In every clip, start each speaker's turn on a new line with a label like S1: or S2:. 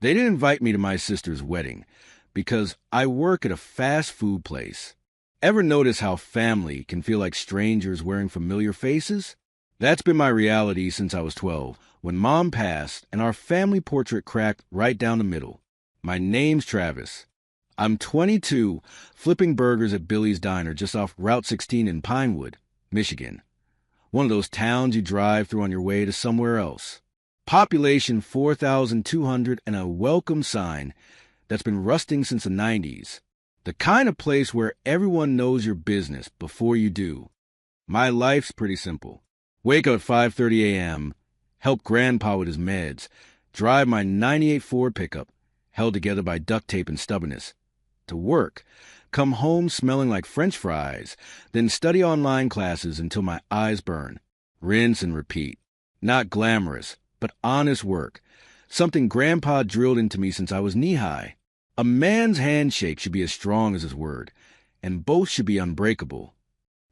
S1: They didn't invite me to my sister's wedding because I work at a fast food place. Ever notice how family can feel like strangers wearing familiar faces? That's been my reality since I was 12, when Mom passed and our family portrait cracked right down the middle. My name's Travis. I'm 22, flipping burgers at Billy's Diner just off Route 16 in Pinewood, Michigan. One of those towns you drive through on your way to somewhere else. Population 4,200 and a welcome sign that's been rusting since the 90s. The kind of place where everyone knows your business before you do. My life's pretty simple. Wake up at 5:30 a.m., help Grandpa with his meds, drive my '98 Ford pickup, held together by duct tape and stubbornness, to work, come home smelling like French fries, then study online classes until my eyes burn, rinse and repeat. Not glamorous, but honest work, something Grandpa drilled into me since I was knee-high. A man's handshake should be as strong as his word, and both should be unbreakable.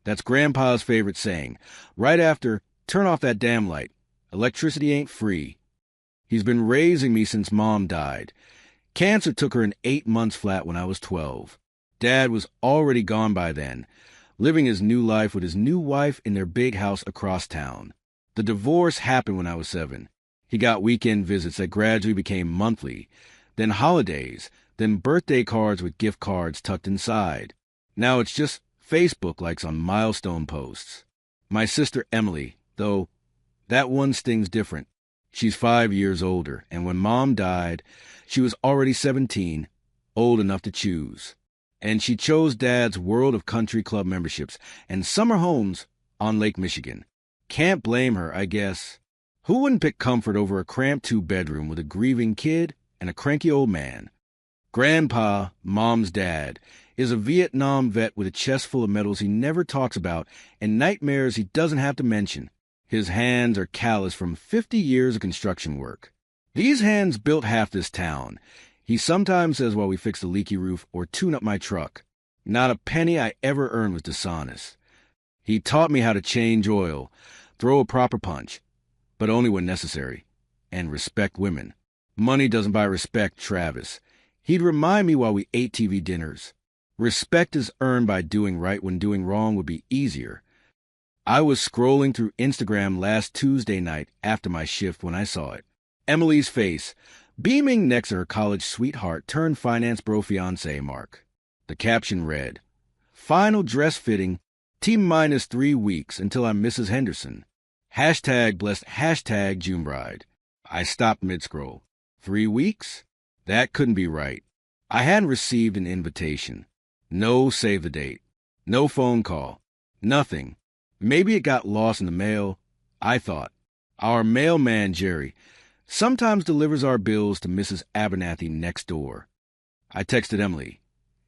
S1: That's Grandpa's favorite saying, right after, turn off that damn light. Electricity ain't free. He's been raising me since Mom died. Cancer took her in 8 months flat when I was 12. Dad was already gone by then, living his new life with his new wife in their big house across town. The divorce happened when I was 7. He got weekend visits that gradually became monthly, then holidays, then birthday cards with gift cards tucked inside. Now it's just Facebook likes on milestone posts. My sister Emily, though, that one stings different. She's 5 years older, and when Mom died, she was already 17, old enough to choose. And she chose Dad's World of Country Club memberships and summer homes on Lake Michigan. Can't blame her, I guess. Who wouldn't pick comfort over a cramped 2-bedroom with a grieving kid and a cranky old man? Grandpa, Mom's dad, is a Vietnam vet with a chest full of medals he never talks about and nightmares he doesn't have to mention. His hands are calloused from 50 years of construction work. These hands built half this town, he sometimes says while we fix the leaky roof or tune up my truck. Not a penny I ever earned was dishonest. He taught me how to change oil, throw a proper punch, but only when necessary, and respect women. Money doesn't buy respect, Travis. He'd remind me while we ate TV dinners. Respect is earned by doing right when doing wrong would be easier. I was scrolling through Instagram last Tuesday night after my shift when I saw it. Emily's face, beaming next to her college sweetheart turned finance bro fiancé Mark. The caption read, "Final dress fitting, T-minus 3 weeks until I'm Mrs. Henderson. Hashtag blessed, hashtag June bride." I stopped mid-scroll. 3 weeks? That couldn't be right. I hadn't received an invitation. No save the date. No phone call. Nothing. Maybe it got lost in the mail. I thought. Our mailman, Jerry, sometimes delivers our bills to Mrs. Abernathy next door. I texted Emily.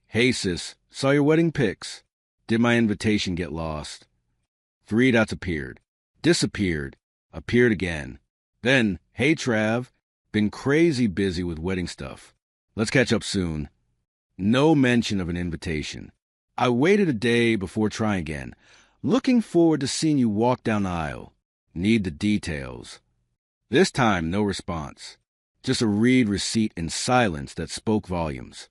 S1: "Hey, sis, saw your wedding pics. Did my invitation get lost?" 3 dots appeared. Disappeared. Appeared again. Then, "Hey, Trav. Been crazy busy with wedding stuff. Let's catch up soon." No mention of an invitation. I waited a day before trying again. Looking forward to seeing you walk down the aisle. Need the details. This time, no response. Just a read receipt in silence that spoke volumes.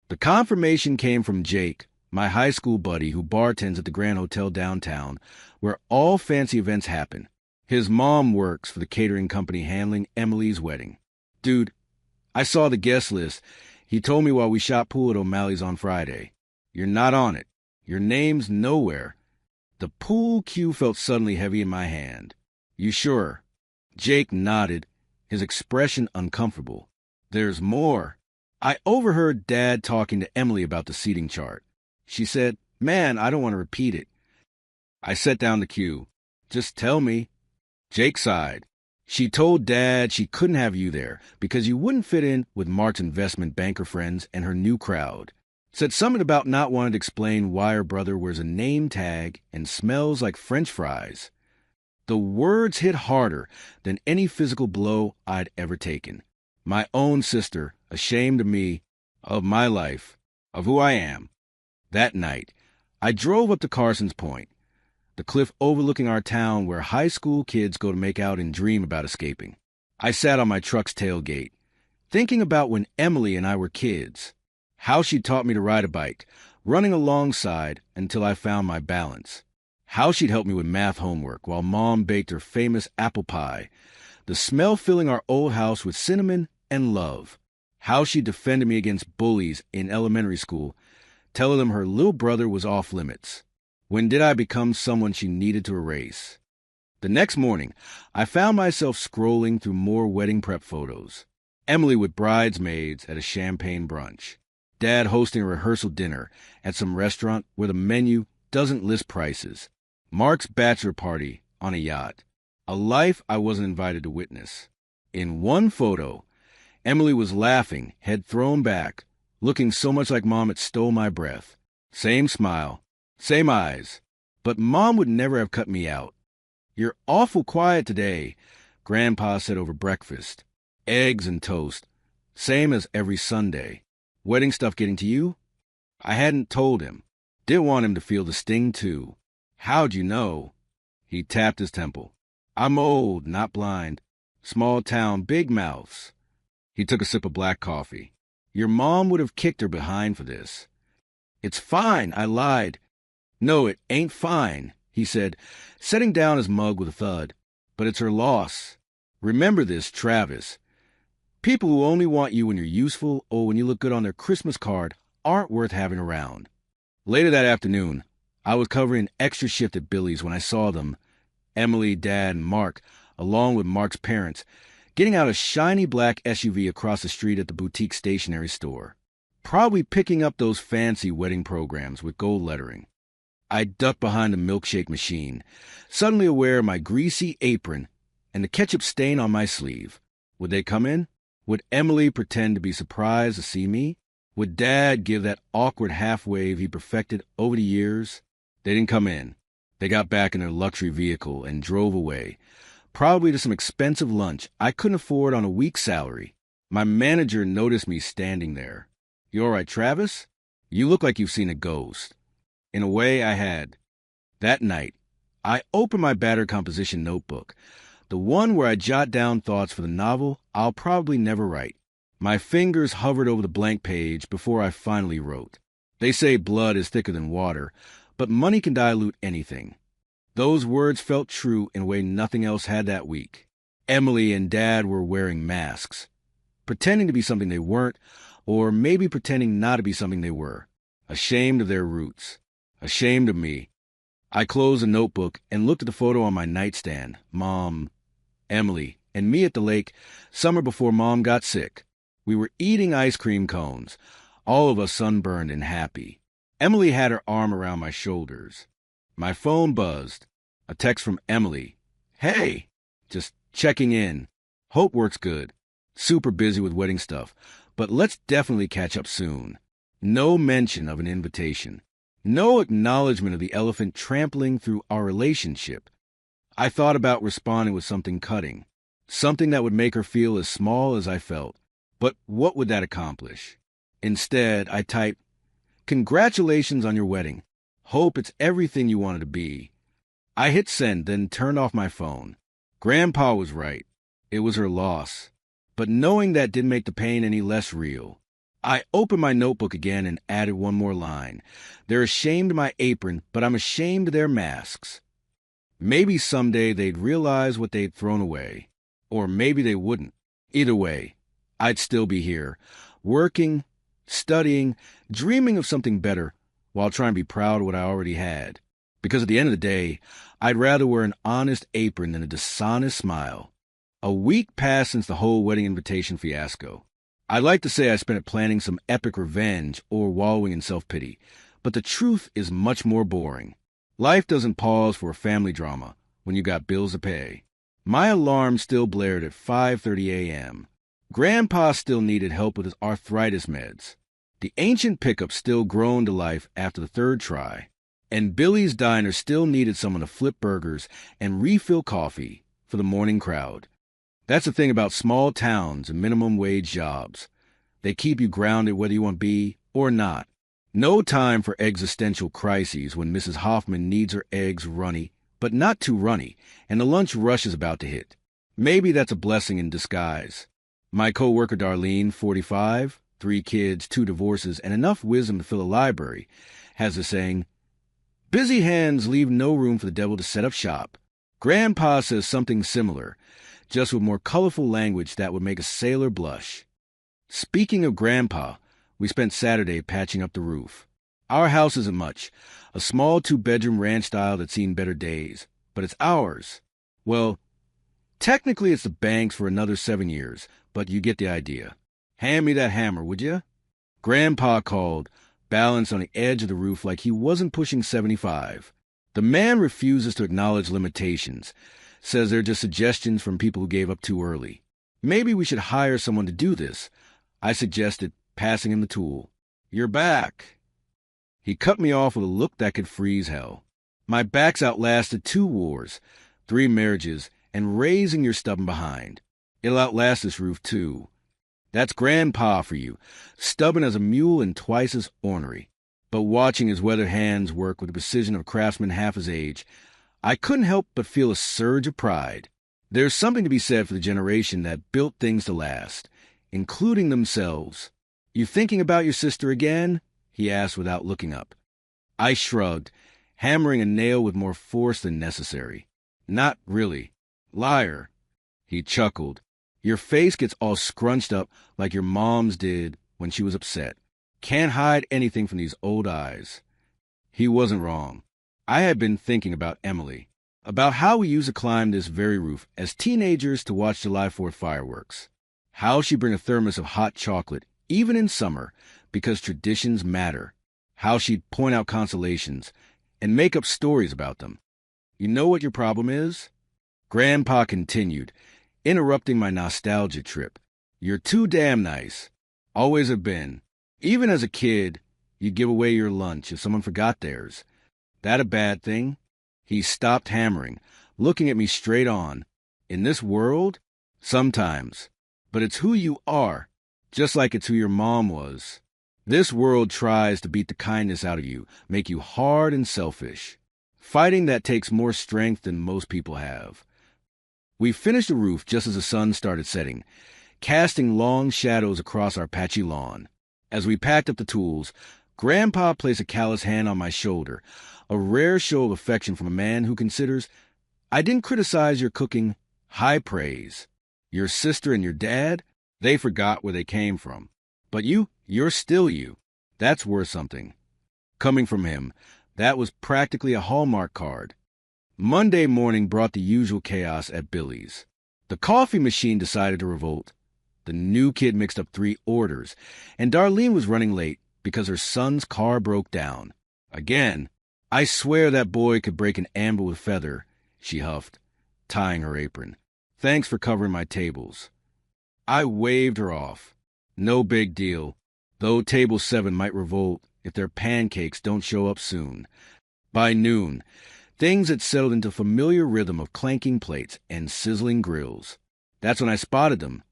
S1: The confirmation came from Jake, my high school buddy who bartends at the Grand Hotel downtown, where all fancy events happen. His mom works for the catering company handling Emily's wedding. "Dude, I saw the guest list. He told me while we shot pool at O'Malley's on Friday. You're not on it. Your name's nowhere." The pool cue felt suddenly heavy in my hand. "You sure?" Jake nodded, his expression uncomfortable. "There's more." I overheard Dad talking to Emily about the seating chart. She said, "Man, I don't want to repeat it." I set down the cue. "Just tell me." Jake sighed. "She told Dad she couldn't have you there because you wouldn't fit in with Mark's investment banker friends and her new crowd. Said something about not wanting to explain why her brother wears a name tag and smells like French fries." The words hit harder than any physical blow I'd ever taken. My own sister, ashamed of me, of my life, of who I am. That night, I drove up to Carson's Point, the cliff overlooking our town where high school kids go to make out and dream about escaping. I sat on my truck's tailgate, thinking about when Emily and I were kids, how she taught me to ride a bike, running alongside until I found my balance, how she'd help me with math homework while Mom baked her famous apple pie, the smell filling our old house with cinnamon and love, how she defended me against bullies in elementary school, telling them her little brother was off limits. When did I become someone she needed to erase? The next morning, I found myself scrolling through more wedding prep photos. Emily with bridesmaids at a champagne brunch. Dad hosting a rehearsal dinner at some restaurant where the menu doesn't list prices. Mark's bachelor party on a yacht. A life I wasn't invited to witness. In one photo, Emily was laughing, head thrown back, looking so much like Mom it stole my breath. Same smile, same eyes. But Mom would never have cut me out. "You're awful quiet today," Grandpa said over breakfast. Eggs and toast. Same as every Sunday. Wedding stuff getting to you? I hadn't told him. Didn't want him to feel the sting, too. "How'd you know?" He tapped his temple. "I'm old, not blind. Small town, big mouths." He took a sip of black coffee. "Your mom would have kicked her behind for this." "It's fine," I lied. "No, it ain't fine," he said, setting down his mug with a thud. "But it's her loss. Remember this, Travis. People who only want you when you're useful or when you look good on their Christmas card aren't worth having around." Later that afternoon, I was covering extra shift at Billy's when I saw them, Emily, Dad, and Mark, along with Mark's parents, getting out a shiny black SUV across the street at the boutique stationery store. Probably picking up those fancy wedding programs with gold lettering. I ducked behind the milkshake machine, suddenly aware of my greasy apron and the ketchup stain on my sleeve. Would they come in? Would Emily pretend to be surprised to see me? Would Dad give that awkward half-wave he perfected over the years? They didn't come in. They got back in their luxury vehicle and drove away, probably to some expensive lunch I couldn't afford on a week's salary. My manager noticed me standing there. "You all right, Travis? You look like you've seen a ghost." In a way, I had. That night, I opened my battered composition notebook, the one where I jot down thoughts for the novel I'll probably never write. My fingers hovered over the blank page before I finally wrote. They say blood is thicker than water, but money can dilute anything. Those words felt true in a way nothing else had that week. Emily and Dad were wearing masks, pretending to be something they weren't, or maybe pretending not to be something they were. Ashamed of their roots. Ashamed of me. I closed the notebook and looked at the photo on my nightstand. Mom, Emily, and me at the lake, summer before Mom got sick. We were eating ice cream cones, all of us sunburned and happy. Emily had her arm around my shoulders. My phone buzzed. A text from Emily. "Hey, just checking in. Hope works good. Super busy with wedding stuff, but let's definitely catch up soon." No mention of an invitation. No acknowledgement of the elephant trampling through our relationship. I thought about responding with something cutting, something that would make her feel as small as I felt. But what would that accomplish? Instead, I typed, "Congratulations on your wedding. Hope it's everything you wanted to be." I hit send, then turned off my phone. Grandpa was right. It was her loss. But knowing that didn't make the pain any less real. I opened my notebook again and added one more line. "They're ashamed of my apron, but I'm ashamed of their masks." Maybe someday they'd realize what they'd thrown away. Or maybe they wouldn't. Either way, I'd still be here, working, studying, dreaming of something better, while trying to be proud of what I already had. Because at the end of the day, I'd rather wear an honest apron than a dishonest smile. A week passed since the whole wedding invitation fiasco. I'd like to say I spent it planning some epic revenge or wallowing in self-pity, but the truth is much more boring. Life doesn't pause for a family drama when you got bills to pay. My alarm still blared at 5:30 a.m. Grandpa still needed help with his arthritis meds. The ancient pickup still groaned to life after the third try. And Billy's Diner still needed someone to flip burgers and refill coffee for the morning crowd. That's the thing about small towns and minimum wage jobs. They keep you grounded whether you want to be or not. No time for existential crises when Mrs. Hoffman needs her eggs runny, but not too runny, and the lunch rush is about to hit. Maybe that's a blessing in disguise. My coworker Darlene, 45, 3 kids, 2 divorces, and enough wisdom to fill a library, has a saying, busy hands leave no room for the devil to set up shop. Grandpa says something similar, just with more colorful language that would make a sailor blush. Speaking of Grandpa, we spent Saturday patching up the roof. Our house isn't much, a small 2-bedroom ranch style that's seen better days, but it's ours. Well, technically it's the bank's for another 7 years, but you get the idea. Hand me that hammer, would you? Grandpa called, balanced on the edge of the roof like he wasn't pushing 75. The man refuses to acknowledge limitations, says they're just suggestions from people who gave up too early. Maybe we should hire someone to do this, I suggested, passing him the tool. You're back. He cut me off with a look that could freeze hell. My back's outlasted 2 wars, 3 marriages, and raising your stubborn behind. It'll outlast this roof, too. That's Grandpa for you, stubborn as a mule and twice as ornery. But watching his weathered hands work with the precision of a craftsman half his age, I couldn't help but feel a surge of pride. There's something to be said for the generation that built things to last, including themselves. You thinking about your sister again? He asked without looking up. I shrugged, hammering a nail with more force than necessary. Not really. Liar. He chuckled. Your face gets all scrunched up like your mom's did when she was upset. Can't hide anything from these old eyes. He wasn't wrong. I had been thinking about Emily, about how we used to climb this very roof as teenagers to watch July 4th fireworks. How she'd bring a thermos of hot chocolate, even in summer, because traditions matter. How she'd point out consolations and make up stories about them. You know what your problem is? Grandpa continued, interrupting my nostalgia trip. You're too damn nice. Always have been. Even as a kid, you'd give away your lunch if someone forgot theirs. That a bad thing? He stopped hammering, looking at me straight on. In this world? Sometimes. But it's who you are, just like it's who your mom was. This world tries to beat the kindness out of you, make you hard and selfish. Fighting that takes more strength than most people have. We finished the roof just as the sun started setting, casting long shadows across our patchy lawn. As we packed up the tools, Grandpa placed a callous hand on my shoulder, a rare show of affection from a man who considers, I didn't criticize your cooking, high praise. Your sister and your dad, they forgot where they came from. But you're still you. That's worth something. Coming from him, that was practically a Hallmark card. Monday morning brought the usual chaos at Billy's. The coffee machine decided to revolt. The new kid mixed up 3 orders, and Darlene was running late because her son's car broke down. Again. I swear that boy could break an amber with feather, she huffed, tying her apron. Thanks for covering my tables. I waved her off. No big deal, though Table 7 might revolt if their pancakes don't show up soon. By noon, things had settled into a familiar rhythm of clanking plates and sizzling grills. That's when I spotted them.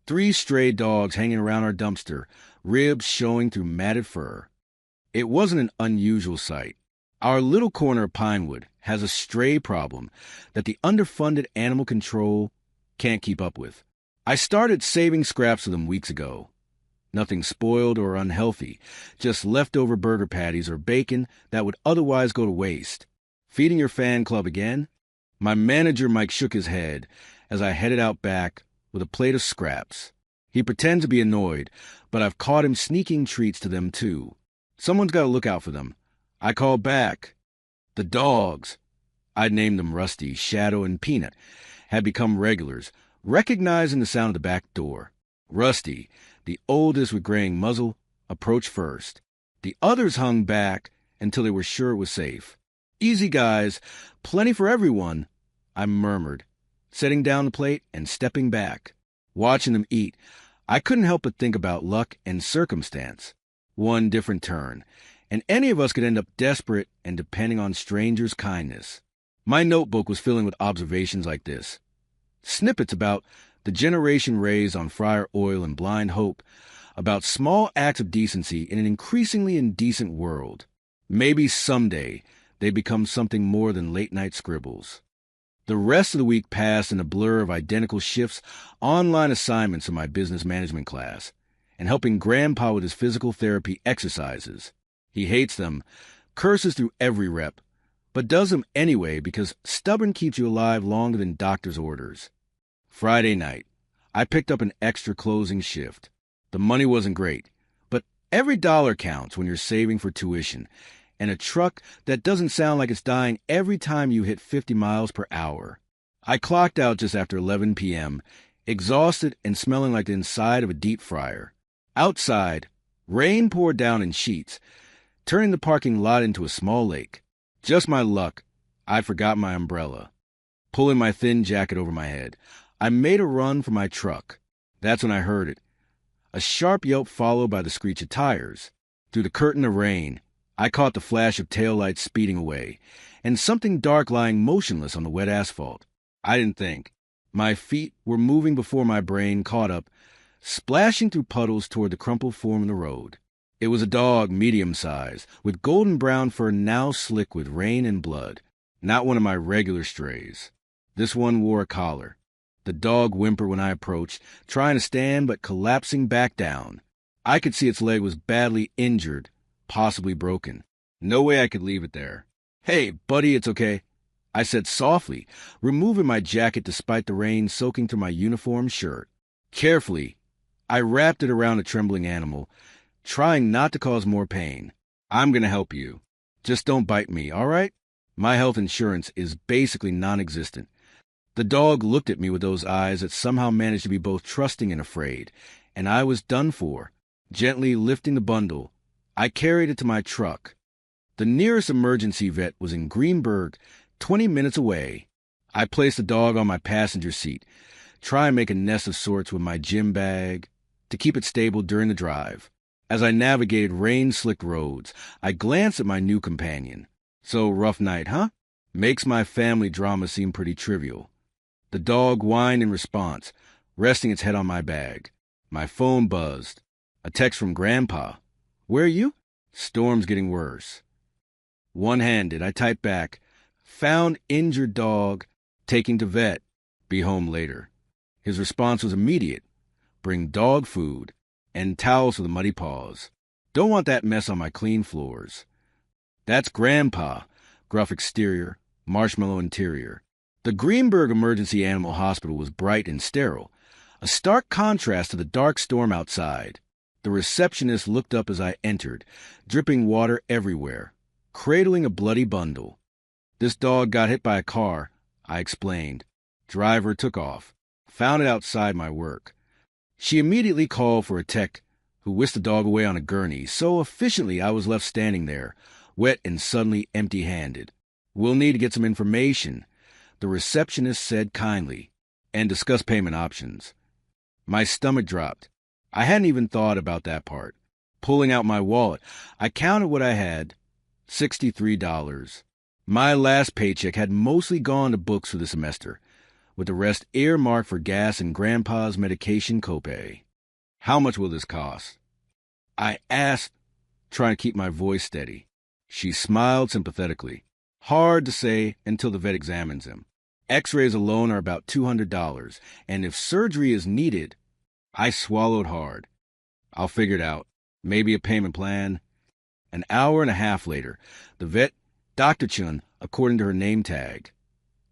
S1: 3 stray dogs hanging around our dumpster, ribs showing through matted fur. It wasn't an unusual sight. Our little corner of Pinewood has a stray problem that the underfunded animal control can't keep up with. I started saving scraps of them weeks ago. Nothing spoiled or unhealthy, just leftover burger patties or bacon that would otherwise go to waste. Feeding your fan club again? My manager Mike shook his head as I headed out back with a plate of scraps. He pretends to be annoyed, but I've caught him sneaking treats to them too. Someone's got to look out for them. I called back. The dogs, I'd named them Rusty, Shadow, and Peanut, had become regulars, recognizing the sound of the back door. Rusty, the oldest with graying muzzle, approached first. The others hung back until they were sure it was safe. Easy, guys. Plenty for everyone, I murmured, setting down the plate and stepping back. Watching them eat, I couldn't help but think about luck and circumstance. One different turn, and any of us could end up desperate and depending on strangers' kindness. My notebook was filling with observations like this. Snippets about the generation raised on fryer oil and blind hope, about small acts of decency in an increasingly indecent world. Maybe someday they become something more than late-night scribbles. The rest of the week passed in a blur of identical shifts, online assignments in my business management class, and helping Grandpa with his physical therapy exercises. He hates them, curses through every rep, but does them anyway because stubborn keeps you alive longer than doctor's orders. Friday night, I picked up an extra closing shift. The money wasn't great, but every dollar counts when you're saving for tuition, and a truck that doesn't sound like it's dying every time you hit 50 miles per hour. I clocked out just after 11 p.m., exhausted and smelling like the inside of a deep fryer. Outside, rain poured down in sheets, turning the parking lot into a small lake. Just my luck, I'd forgotten my umbrella. Pulling my thin jacket over my head, I made a run for my truck. That's when I heard it. A sharp yelp followed by the screech of tires. Through the curtain of rain, I caught the flash of taillights speeding away, and something dark lying motionless on the wet asphalt. I didn't think. My feet were moving before my brain caught up, splashing through puddles toward the crumpled form of the road. It was a dog medium-sized, with golden-brown fur now slick with rain and blood. Not one of my regular strays. This one wore a collar. The dog whimpered when I approached, trying to stand but collapsing back down. I could see its leg was badly injured, possibly broken. No way I could leave it there. "Hey, buddy, it's okay," I said softly, removing my jacket despite the rain soaking through my uniform shirt. Carefully, I wrapped it around the trembling animal, trying not to cause more pain. "I'm going to help you. Just don't bite me, all right? My health insurance is basically non-existent." The dog looked at me with those eyes that somehow managed to be both trusting and afraid, and I was done for. Gently lifting the bundle, I carried it to my truck. The nearest emergency vet was in Greenburgh, 20 minutes away. I placed the dog on my passenger seat, trying to make a nest of sorts with my gym bag to keep it stable during the drive. As I navigated rain-slicked roads, I glanced at my new companion. "So, rough night, huh?" Makes my family drama seem pretty trivial. The dog whined in response, resting its head on my bag. My phone buzzed. A text from Grandpa. "Where are you?" "Storm's getting worse." One-handed, I typed back, "Found injured dog, taking to vet, be home later." His response was immediate. "Bring dog food and towels for the muddy paws. Don't want that mess on my clean floors." That's Grandpa, gruff exterior, marshmallow interior. The Greenburgh Emergency Animal Hospital was bright and sterile, a stark contrast to the dark storm outside. The receptionist looked up as I entered, dripping water everywhere, cradling a bloody bundle. "This dog got hit by a car," I explained. "Driver took off. Found it outside my work." She immediately called for a tech who whisked the dog away on a gurney so efficiently I was left standing there, wet and suddenly empty-handed. "We'll need to get some information," the receptionist said kindly, "and discuss payment options." My stomach dropped. I hadn't even thought about that part. Pulling out my wallet, I counted what I had. $63. My last paycheck had mostly gone to books for the semester, with the rest earmarked for gas and Grandpa's medication copay. "How much will this cost?" I asked, trying to keep my voice steady. She smiled sympathetically. "Hard to say until the vet examines him. X-rays alone are about $200, and if surgery is needed..." I swallowed hard. "I'll figure it out. Maybe a payment plan." An hour and a half later, the vet, Dr. Chun, according to her name tag,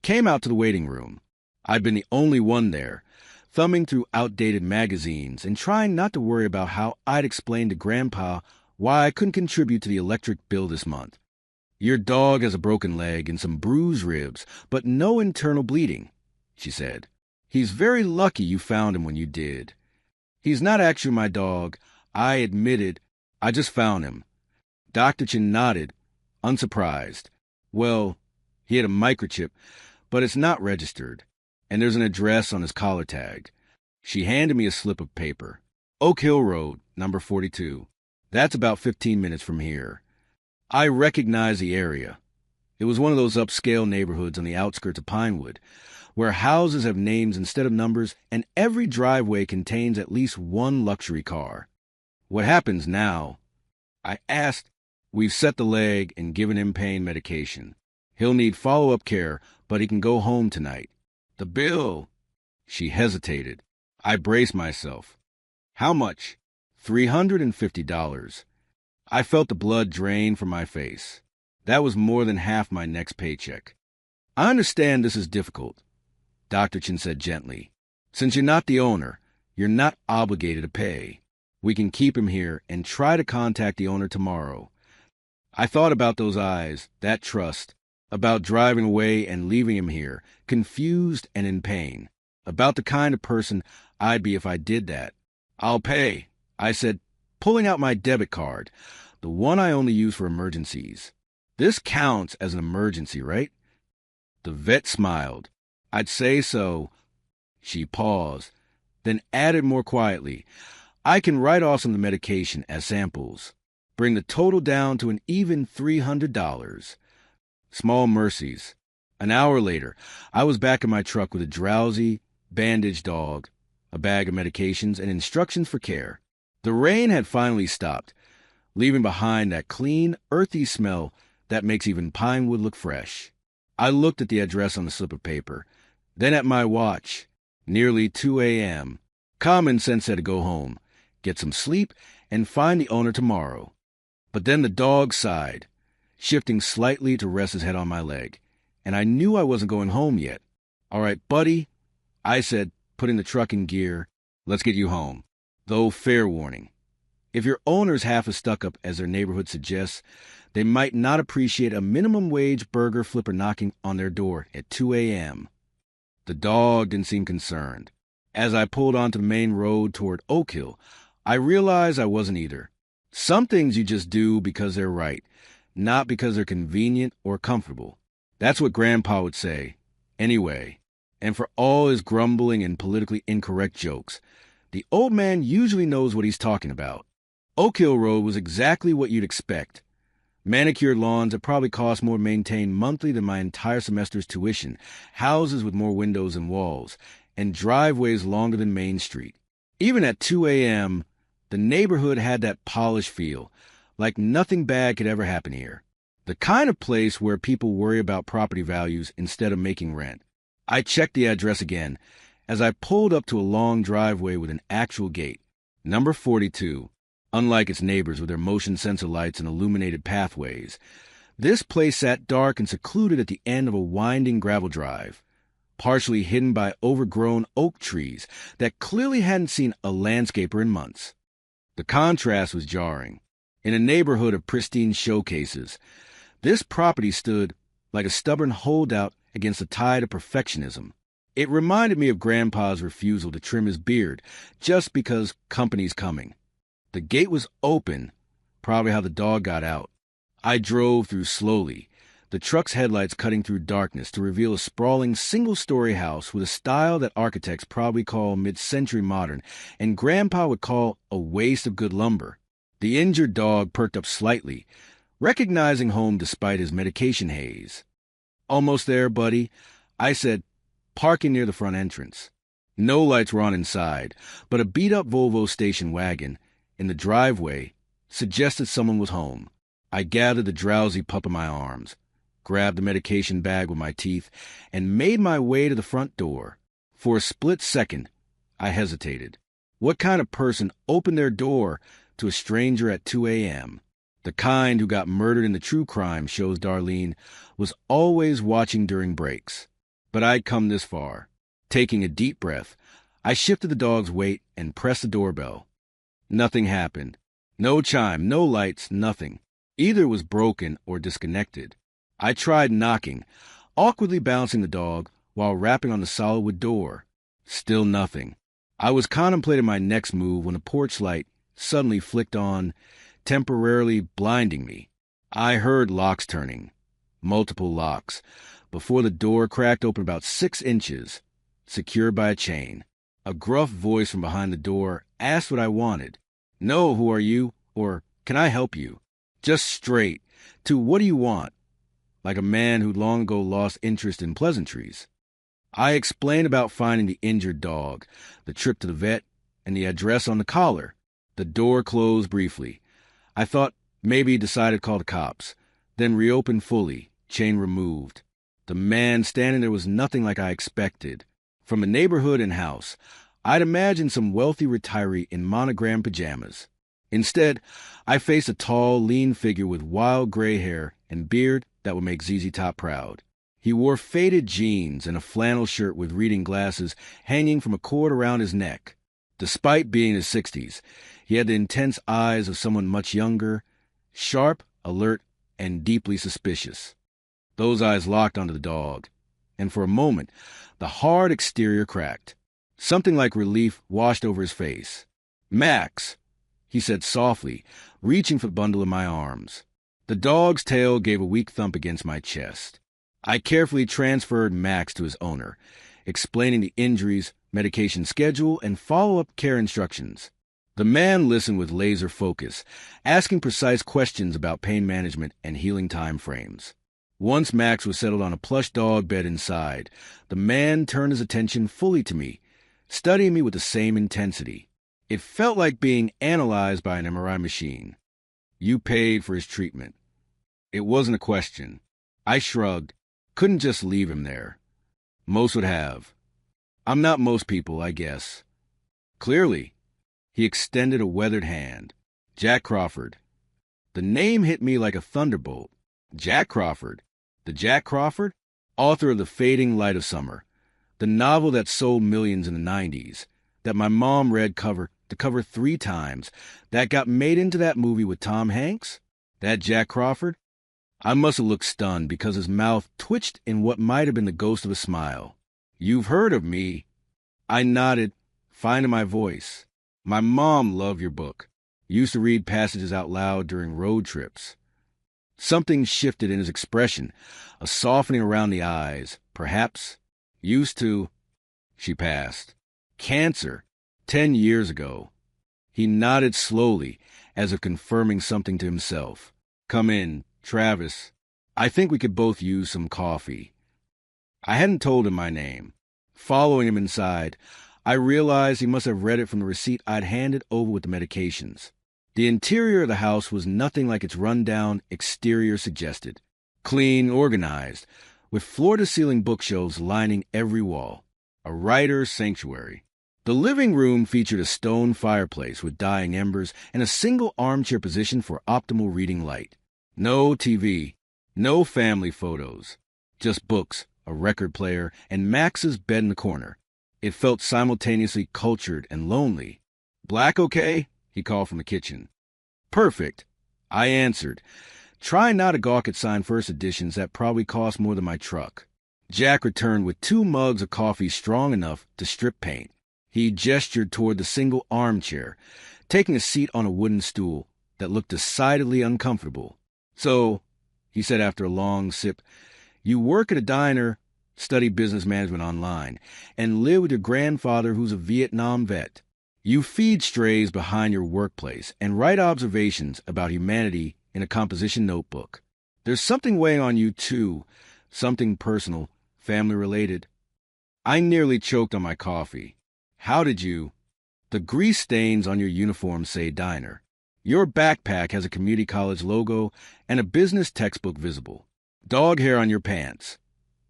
S1: came out to the waiting room. I'd been the only one there, thumbing through outdated magazines and trying not to worry about how I'd explain to Grandpa why I couldn't contribute to the electric bill this month. "Your dog has a broken leg and some bruised ribs, but no internal bleeding," she said. "He's very lucky you found him when you did." "He's not actually my dog," I admitted. "I just found him." Dr. Chin nodded, unsurprised. "Well, he had a microchip, but it's not registered, and there's an address on his collar tag." She handed me a slip of paper. "Oak Hill Road, number 42. That's about 15 minutes from here." I recognized the area. It was one of those upscale neighborhoods on the outskirts of Pinewood, where houses have names instead of numbers, and every driveway contains at least one luxury car. "What happens now?" I asked. "We've set the leg and given him pain medication. He'll need follow-up care, but he can go home tonight. The bill. She hesitated. I braced myself. How much? $350. I felt the blood drain from my face. That was more than half my next paycheck. I understand this is difficult, Dr. Chin said gently. Since you're not the owner, you're not obligated to pay. We can keep him here and try to contact the owner tomorrow. I thought about those eyes, that trust, about driving away and leaving him here, confused and in pain, about the kind of person I'd be if I did that. I'll pay, I said, pulling out my debit card, the one I only use for emergencies. This counts as an emergency, right? The vet smiled. I'd say so. She paused, then added more quietly, I can write off some of the medication as samples. Bring the total down to an even $300. Small mercies. An hour later, I was back in my truck with a drowsy, bandaged dog, a bag of medications, and instructions for care. The rain had finally stopped, leaving behind that clean, earthy smell that makes even pine wood look fresh. I looked at the address on the slip of paper, then at my watch. Nearly 2 a.m. Common sense said to go home, get some sleep, and find the owner tomorrow. But then the dog sighed, shifting slightly to rest his head on my leg, and I knew I wasn't going home yet. All right, buddy, I said, putting the truck in gear, let's get you home. Though fair warning, if your owner's half as stuck-up as their neighborhood suggests, they might not appreciate a minimum wage burger flipper knocking on their door at 2 a.m. The dog didn't seem concerned. As I pulled onto the main road toward Oak Hill, I realized I wasn't either. Some things you just do because they're right, not because they're convenient or comfortable. That's what Grandpa would say. Anyway, and for all his grumbling and politically incorrect jokes, the old man usually knows what he's talking about. Oak Hill Road was exactly what you'd expect. Manicured lawns that probably cost more to maintain monthly than my entire semester's tuition, houses with more windows than walls, and driveways longer than Main Street. Even at 2 a.m., the neighborhood had that polished feel, like nothing bad could ever happen here. The kind of place where people worry about property values instead of making rent. I checked the address again as I pulled up to a long driveway with an actual gate. Number 42. Unlike its neighbors with their motion sensor lights and illuminated pathways, this place sat dark and secluded at the end of a winding gravel drive, partially hidden by overgrown oak trees that clearly hadn't seen a landscaper in months. The contrast was jarring. In a neighborhood of pristine showcases, this property stood like a stubborn holdout against the tide of perfectionism. It reminded me of Grandpa's refusal to trim his beard just because company's coming. The gate was open, probably how the dog got out. I drove through slowly, the truck's headlights cutting through darkness to reveal a sprawling single-story house with a style that architects probably call mid-century modern and Grandpa would call a waste of good lumber. The injured dog perked up slightly, recognizing home despite his medication haze. Almost there, buddy, I said, parking near the front entrance. No lights were on inside, but a beat-up Volvo station wagon in the driveway suggested someone was home. I gathered the drowsy pup in my arms, grabbed the medication bag with my teeth, and made my way to the front door. For a split second, I hesitated. What kind of person opened their door to a stranger at 2 a.m.? The kind who got murdered in the true crime shows Darlene was always watching during breaks. But I'd come this far. Taking a deep breath, I shifted the dog's weight and pressed the doorbell. Nothing happened. No chime, no lights, nothing. Either was broken or disconnected. I tried knocking, awkwardly bouncing the dog while rapping on the solid wood door. Still nothing. I was contemplating my next move when a porch light suddenly flicked on, temporarily blinding me. I heard locks turning, multiple locks, before the door cracked open about 6 inches, secured by a chain. A gruff voice from behind the door asked what I wanted. No, who are you? Or, can I help you? Just straight to what do you want? Like a man who'd long ago lost interest in pleasantries. I explained about finding the injured dog, the trip to the vet, and the address on the collar. The door closed briefly. I thought maybe he decided to call the cops, then reopened fully, chain removed. The man standing there was nothing like I expected. From a neighborhood and house, I'd imagined some wealthy retiree in monogram pajamas. Instead, I faced a tall, lean figure with wild gray hair and beard that would make ZZ Top proud. He wore faded jeans and a flannel shirt with reading glasses hanging from a cord around his neck. Despite being in his 60s, he had the intense eyes of someone much younger, sharp, alert, and deeply suspicious. Those eyes locked onto the dog, and for a moment, the hard exterior cracked. Something like relief washed over his face. "Max," he said softly, reaching for the bundle in my arms. The dog's tail gave a weak thump against my chest. I carefully transferred Max to his owner, explaining the injuries, medication schedule, and follow-up care instructions. The man listened with laser focus, asking precise questions about pain management and healing time frames. Once Max was settled on a plush dog bed inside, the man turned his attention fully to me, studying me with the same intensity. It felt like being analyzed by an MRI machine. "You paid for his treatment." It wasn't a question. I shrugged. Couldn't just leave him there. Most would have. I'm not most people, I guess. "Clearly." He extended a weathered hand. "Jack Crawford." The name hit me like a thunderbolt. Jack Crawford. The Jack Crawford, author of The Fading Light of Summer, the novel that sold millions in the 90s, that my mom read cover to cover 3 times, that got made into that movie with Tom Hanks? That Jack Crawford? I must have looked stunned because his mouth twitched in what might have been the ghost of a smile. "You've heard of me." I nodded, finding my voice. "My mom loved your book. Used to read passages out loud during road trips." Something shifted in his expression, a softening around the eyes. "Perhaps." "Used to." She passed. "Cancer. 10 years ago." He nodded slowly, as if confirming something to himself. "Come in, Travis. I think we could both use some coffee." I hadn't told him my name. Following him inside, I realized he must have read it from the receipt I'd handed over with the medications. The interior of the house was nothing like its run-down exterior suggested. Clean, organized, with floor-to-ceiling bookshelves lining every wall. A writer's sanctuary. The living room featured a stone fireplace with dying embers and a single armchair position for optimal reading light. No TV, no family photos. Just books, a record player, and Max's bed in the corner. It felt simultaneously cultured and lonely. "Black okay?" he called from the kitchen. "Perfect," I answered, trying not to gawk at signed first editions that probably cost more than my truck. Jack returned with 2 mugs of coffee strong enough to strip paint. He gestured toward the single armchair, taking a seat on a wooden stool that looked decidedly uncomfortable. "So," he said after a long sip, "you work at a diner, study business management online, and live with your grandfather who's a Vietnam vet. You feed strays behind your workplace and write observations about humanity in a composition notebook. There's something weighing on you, too, something personal, family-related." I nearly choked on my coffee. "How did you—" "The grease stains on your uniform say diner. Your backpack has a community college logo and a business textbook visible. Dog hair on your pants.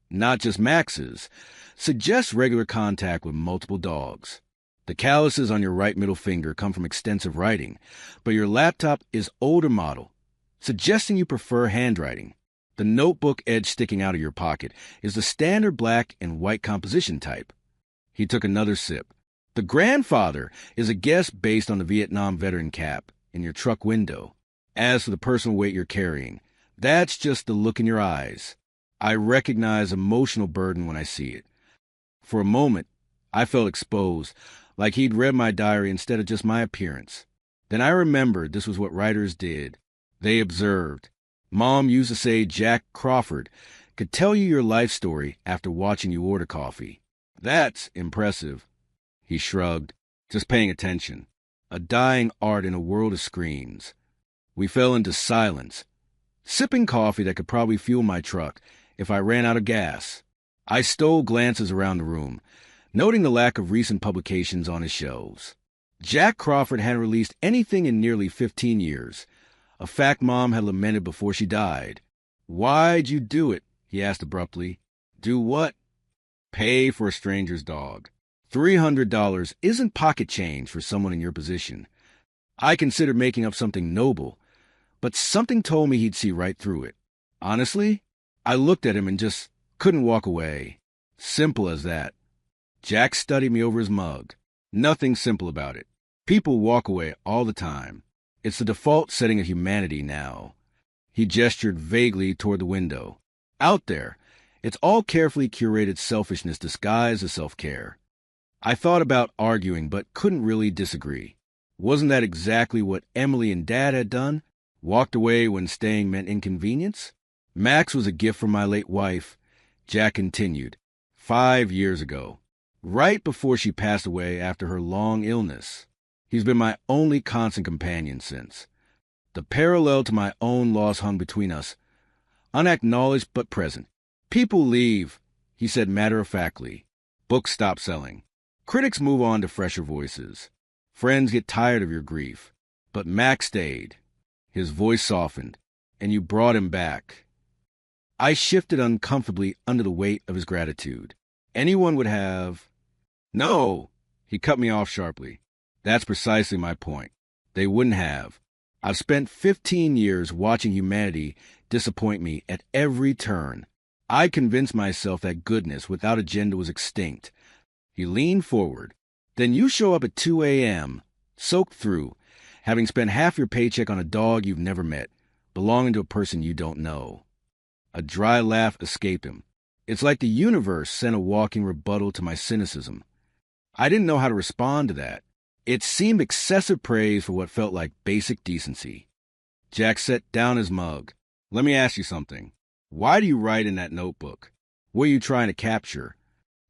S1: Not just Max's. Suggests regular contact with multiple dogs. The calluses on your right middle finger come from extensive writing, but your laptop is older model, suggesting you prefer handwriting. The notebook edge sticking out of your pocket is the standard black and white composition type." He took another sip. "The grandfather is a guess based on the Vietnam veteran cap in your truck window. As for the personal weight you're carrying, that's just the look in your eyes. I recognize emotional burden when I see it." For a moment, I felt exposed, like he'd read my diary instead of just my appearance. Then I remembered this was what writers did. They observed. Mom used to say Jack Crawford could tell you your life story after watching you order coffee. "That's impressive." He shrugged, just paying attention. A dying art in a world of screens. We fell into silence, sipping coffee that could probably fuel my truck if I ran out of gas. I stole glances around the room, noting the lack of recent publications on his shelves. Jack Crawford hadn't released anything in nearly 15 years, a fact Mom had lamented before she died. "Why'd you do it?" he asked abruptly. Do what? Pay for a stranger's dog. $300 isn't pocket change for someone in your position. I considered making up something noble, but something told me he'd see right through it. Honestly, I looked at him and just couldn't walk away. Simple as that. Jack studied me over his mug. Nothing simple about it. People walk away all the time. It's the default setting of humanity now. He gestured vaguely toward the window. Out there, it's all carefully curated selfishness disguised as self-care. I thought about arguing, but couldn't really disagree. Wasn't that exactly what Emily and Dad had done? Walked away when staying meant inconvenience? Max was a gift from my late wife, Jack continued, 5 years ago, right before she passed away after her long illness. He's been my only constant companion since. The parallel to my own loss hung between us, unacknowledged but present. People leave, he said matter-of-factly. Books stop selling. Critics move on to fresher voices. Friends get tired of your grief. But Max stayed. His voice softened, and you brought him back. I shifted uncomfortably under the weight of his gratitude. Anyone would have... No! He cut me off sharply. That's precisely my point. They wouldn't have. I've spent 15 years watching humanity disappoint me at every turn. I convinced myself that goodness without agenda was extinct. He leaned forward. Then you show up at 2 a.m., soaked through, having spent half your paycheck on a dog you've never met, belonging to a person you don't know. A dry laugh escaped him. It's like the universe sent a walking rebuttal to my cynicism. I didn't know how to respond to that. It seemed excessive praise for what felt like basic decency. Jack set down his mug. Let me ask you something. Why do you write in that notebook? What are you trying to capture?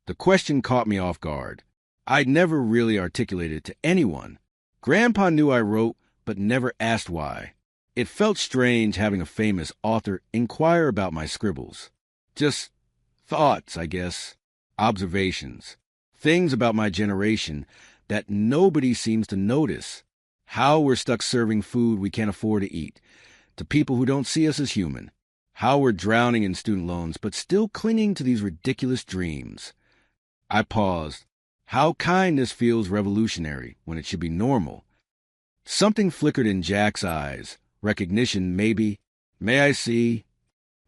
S1: The question caught me off guard. I'd never really articulated it to anyone. Grandpa knew I wrote, but never asked why. It felt strange having a famous author inquire about my scribbles. Just thoughts, I guess. Observations. Things about my generation that nobody seems to notice. How we're stuck serving food we can't afford to eat to people who don't see us as human. How we're drowning in student loans but still clinging to these ridiculous dreams. I paused. How kindness feels revolutionary when it should be normal. Something flickered in Jack's eyes. Recognition, maybe. May I see?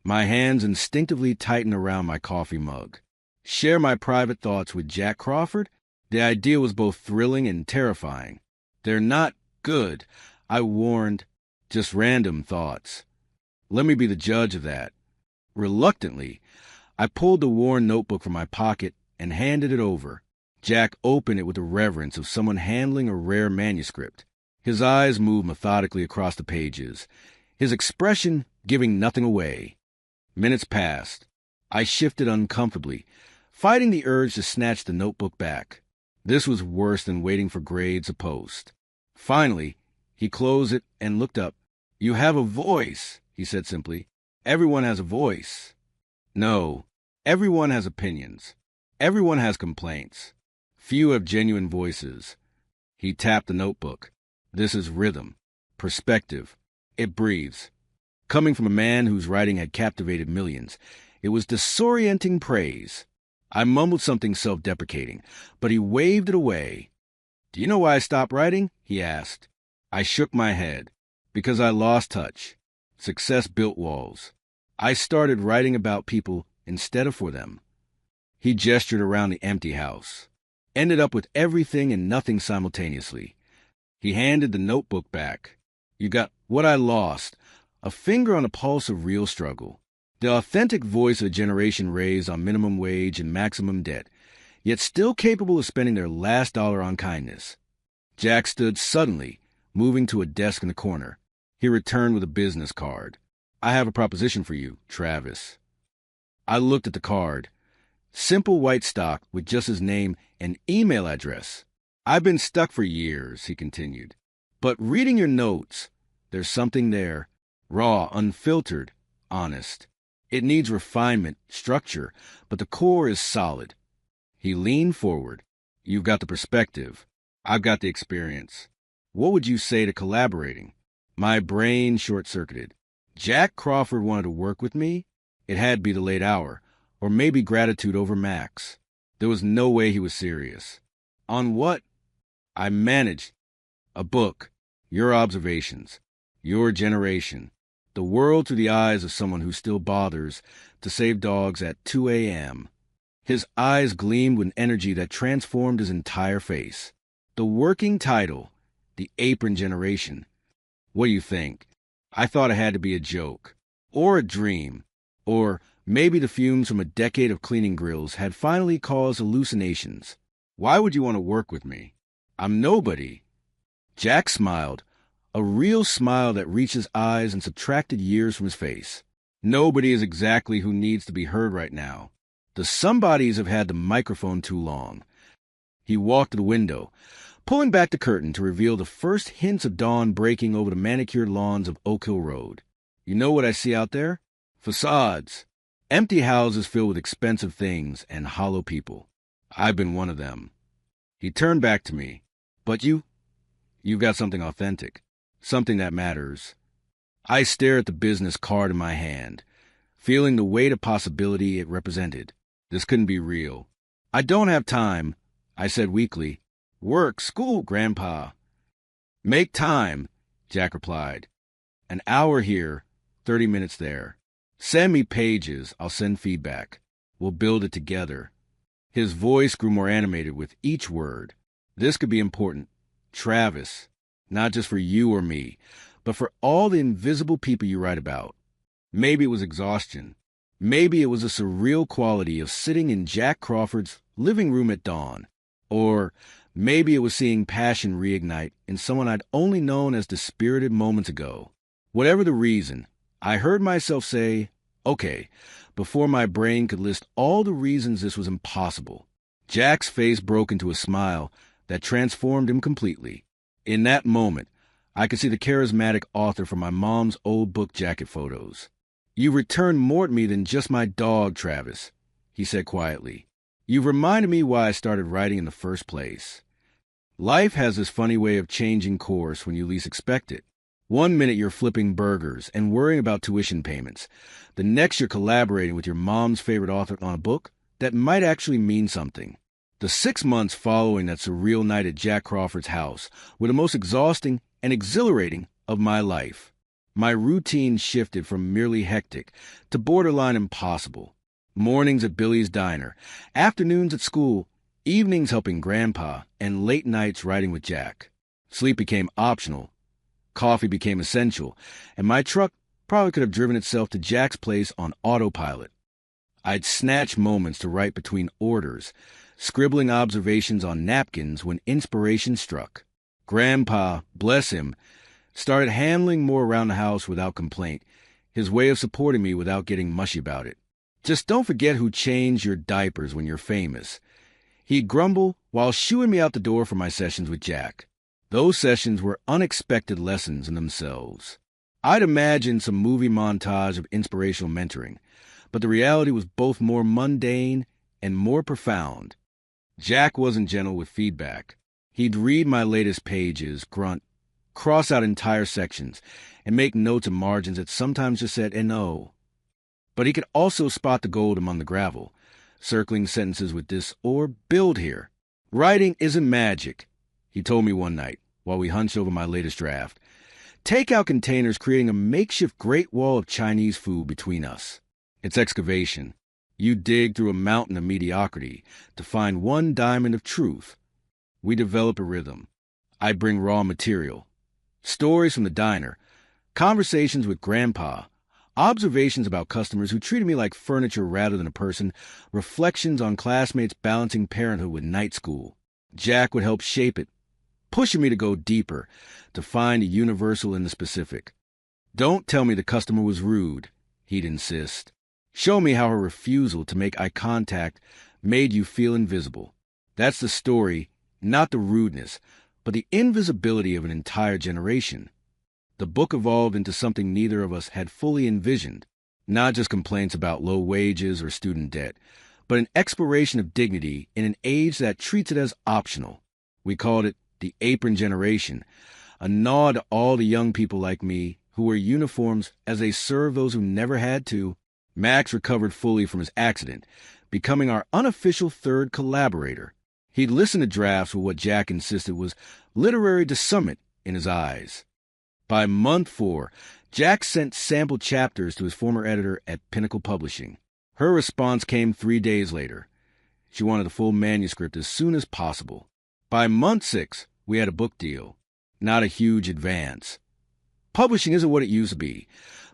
S1: My hands instinctively tightened around my coffee mug. Share my private thoughts with Jack Crawford? The idea was both thrilling and terrifying. They're not good, I warned. Just random thoughts. Let me be the judge of that. Reluctantly, I pulled the worn notebook from my pocket and handed it over. Jack opened it with the reverence of someone handling a rare manuscript. His eyes moved methodically across the pages, his expression giving nothing away. Minutes passed. I shifted uncomfortably, fighting the urge to snatch the notebook back. This was worse than waiting for grades a post. Finally, he closed it and looked up. You have a voice, he said simply. Everyone has a voice. No, everyone has opinions. Everyone has complaints. Few have genuine voices. He tapped the notebook. This is rhythm, perspective. It breathes. Coming from a man whose writing had captivated millions, it was disorienting praise. I mumbled something self-deprecating, but he waved it away. Do you know why I stopped writing? He asked. I shook my head. Because I lost touch. Success built walls. I started writing about people instead of for them. He gestured around the empty house. Ended up with everything and nothing simultaneously. He handed the notebook back. You got what I lost, a finger on the pulse of real struggle. The authentic voice of a generation raised on minimum wage and maximum debt, yet still capable of spending their last dollar on kindness. Jack stood suddenly, moving to a desk in the corner. He returned with a business card. I have a proposition for you, Travis. I looked at the card. Simple white stock with just his name and email address. I've been stuck for years, he continued. But reading your notes, there's something there. Raw, unfiltered, honest. It needs refinement, structure, but the core is solid. He leaned forward. You've got the perspective. I've got the experience. What would you say to collaborating? My brain short-circuited. Jack Crawford wanted to work with me? It had to be the late hour. Or maybe gratitude over Max. There was no way he was serious. On what? I managed. A book. Your observations. Your generation. The world through the eyes of someone who still bothers to save dogs at 2 a.m. His eyes gleamed with energy that transformed his entire face. The working title, The Apron Generation. What do you think? I thought it had to be a joke. Or a dream. Or maybe the fumes from a decade of cleaning grills had finally caused hallucinations. Why would you want to work with me? I'm nobody. Jack smiled, a real smile that reached his eyes and subtracted years from his face. Nobody is exactly who needs to be heard right now. The somebodies have had the microphone too long. He walked to the window, pulling back the curtain to reveal the first hints of dawn breaking over the manicured lawns of Oak Hill Road. You know what I see out there? Facades. Empty houses filled with expensive things and hollow people. I've been one of them. He turned back to me. But you've got something authentic. Something that matters. I stared at the business card in my hand, feeling the weight of possibility it represented. This couldn't be real. I don't have time, I said weakly. Work, school, Grandpa. Make time, Jack replied. An hour here, 30 minutes there. Send me pages, I'll send feedback. We'll build it together. His voice grew more animated with each word. This could be important. Travis, not just for you or me, but for all the invisible people you write about. Maybe it was exhaustion. Maybe it was a surreal quality of sitting in Jack Crawford's living room at dawn. Or maybe it was seeing passion reignite in someone I'd only known as dispirited moments ago. Whatever the reason, I heard myself say, okay, before my brain could list all the reasons this was impossible. Jack's face broke into a smile that transformed him completely. In that moment, I could see the charismatic author from my mom's old book jacket photos. You returned more to me than just my dog, Travis, he said quietly. You've reminded me why I started writing in the first place. Life has this funny way of changing course when you least expect it. One minute you're flipping burgers and worrying about tuition payments. The next you're collaborating with your mom's favorite author on a book that might actually mean something. The 6 months following that surreal night at Jack Crawford's house were the most exhausting and exhilarating of my life. My routine shifted from merely hectic to borderline impossible. Mornings at Billy's Diner, afternoons at school, evenings helping Grandpa, and late nights writing with Jack. Sleep became optional. Coffee became essential, and my truck probably could have driven itself to Jack's place on autopilot. I'd snatch moments to write between orders, scribbling observations on napkins when inspiration struck. Grandpa, bless him, started handling more around the house without complaint, his way of supporting me without getting mushy about it. Just don't forget who changed your diapers when you're famous. He'd grumble while shooing me out the door for my sessions with Jack. Those sessions were unexpected lessons in themselves. I'd imagined some movie montage of inspirational mentoring, but the reality was both more mundane and more profound. Jack wasn't gentle with feedback. He'd read my latest pages, grunt, cross out entire sections, and make notes and margins that sometimes just said N-O. But he could also spot the gold among the gravel, circling sentences with this or build here. Writing isn't magic, he told me one night while we hunched over my latest draft. Takeout containers creating a makeshift Great Wall of Chinese food between us. It's excavation. You dig through a mountain of mediocrity to find one diamond of truth. We develop a rhythm. I bring raw material. Stories from the diner, conversations with Grandpa, observations about customers who treated me like furniture rather than a person, reflections on classmates balancing parenthood with night school. Jack would help shape it, pushing me to go deeper, to find a universal in the specific. Don't tell me the customer was rude, he'd insist. Show me how her refusal to make eye contact made you feel invisible. That's the story, not the rudeness, but the invisibility of an entire generation. The book evolved into something neither of us had fully envisioned, not just complaints about low wages or student debt, but an exploration of dignity in an age that treats it as optional. We called it the Apron Generation, a nod to all the young people like me who wear uniforms as they serve those who never had to. Max recovered fully from his accident, becoming our unofficial third collaborator. He'd listened to drafts with what Jack insisted was literary discernment in his eyes. By month 4, Jack sent sample chapters to his former editor at Pinnacle Publishing. Her response came 3 days later. She wanted the full manuscript as soon as possible. By month 6, we had a book deal. Not a huge advance. Publishing isn't what it used to be,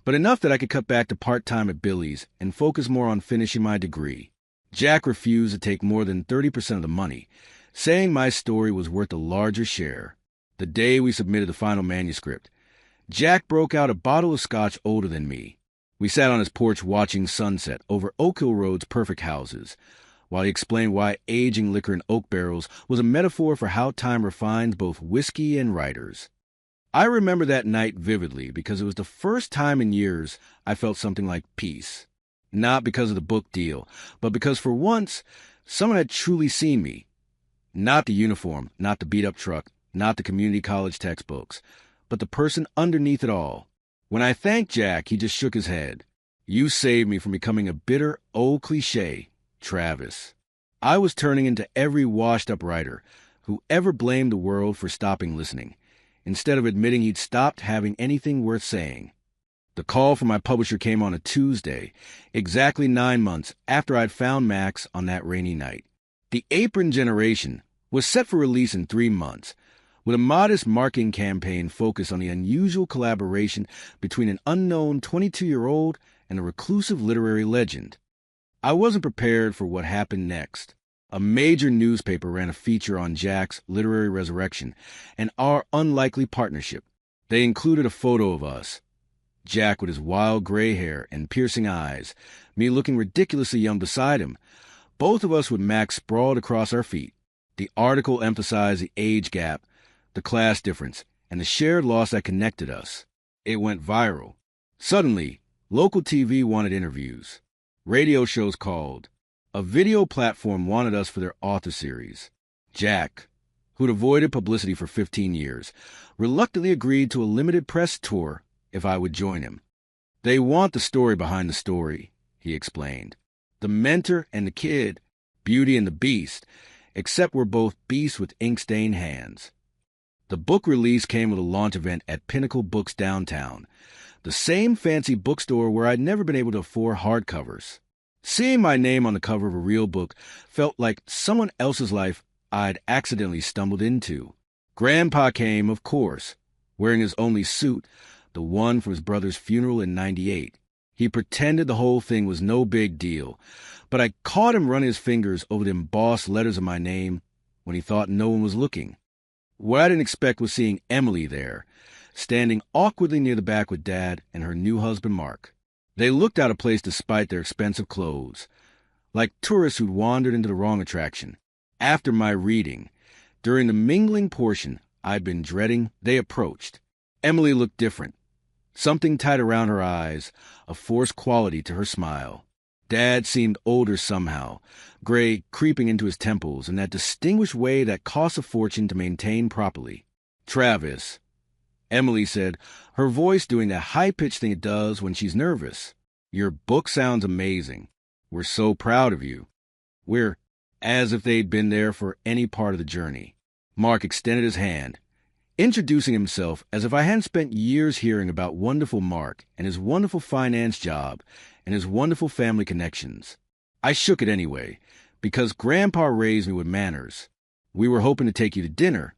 S1: but enough that I could cut back to part-time at Billy's and focus more on finishing my degree. Jack refused to take more than 30% of the money, saying my story was worth a larger share. The day we submitted the final manuscript, Jack broke out a bottle of scotch older than me. We sat on his porch watching sunset over Oak Hill Road's perfect houses, while he explained why aging liquor in oak barrels was a metaphor for how time refines both whiskey and writers. I remember that night vividly because it was the first time in years I felt something like peace. Not because of the book deal, but because for once, someone had truly seen me. Not the uniform, not the beat-up truck, not the community college textbooks, but the person underneath it all. When I thanked Jack, he just shook his head. You saved me from becoming a bitter old cliché, Travis. I was turning into every washed-up writer who ever blamed the world for stopping listening, instead of admitting he'd stopped having anything worth saying. The call from my publisher came on a Tuesday, exactly 9 months after I'd found Max on that rainy night. The Apron Generation was set for release in 3 months, with a modest marketing campaign focused on the unusual collaboration between an unknown 22-year-old and a reclusive literary legend. I wasn't prepared for what happened next. A major newspaper ran a feature on Jack's literary resurrection and our unlikely partnership. They included a photo of us. Jack with his wild gray hair and piercing eyes, me looking ridiculously young beside him, both of us with Max sprawled across our feet. The article emphasized the age gap, the class difference, and the shared loss that connected us. It went viral. Suddenly, local TV wanted interviews. Radio shows called. A video platform wanted us for their author series. Jack, who'd avoided publicity for 15 years, reluctantly agreed to a limited press tour if I would join him. They want the story behind the story, he explained. The mentor and the kid, Beauty and the Beast, except we're both beasts with ink-stained hands. The book release came with a launch event at Pinnacle Books downtown, the same fancy bookstore where I'd never been able to afford hardcovers. Seeing my name on the cover of a real book felt like someone else's life I'd accidentally stumbled into. Grandpa came, of course, wearing his only suit, the one from his brother's funeral in '98. He pretended the whole thing was no big deal, but I caught him running his fingers over the embossed letters of my name when he thought no one was looking. What I didn't expect was seeing Emily there, standing awkwardly near the back with Dad and her new husband, Mark. They looked out of place despite their expensive clothes, like tourists who'd wandered into the wrong attraction. After my reading, during the mingling portion I'd been dreading, they approached. Emily looked different. Something tight around her eyes, a forced quality to her smile. Dad seemed older somehow, gray creeping into his temples in that distinguished way that costs a fortune to maintain properly. Travis, Emily said, her voice doing that high-pitched thing it does when she's nervous. Your book sounds amazing. We're so proud of you. We're as if they'd been there for any part of the journey. Mark extended his hand, introducing himself as if I hadn't spent years hearing about wonderful Mark and his wonderful finance job and his wonderful family connections. I shook it anyway, because Grandpa raised me with manners. We were hoping to take you to dinner,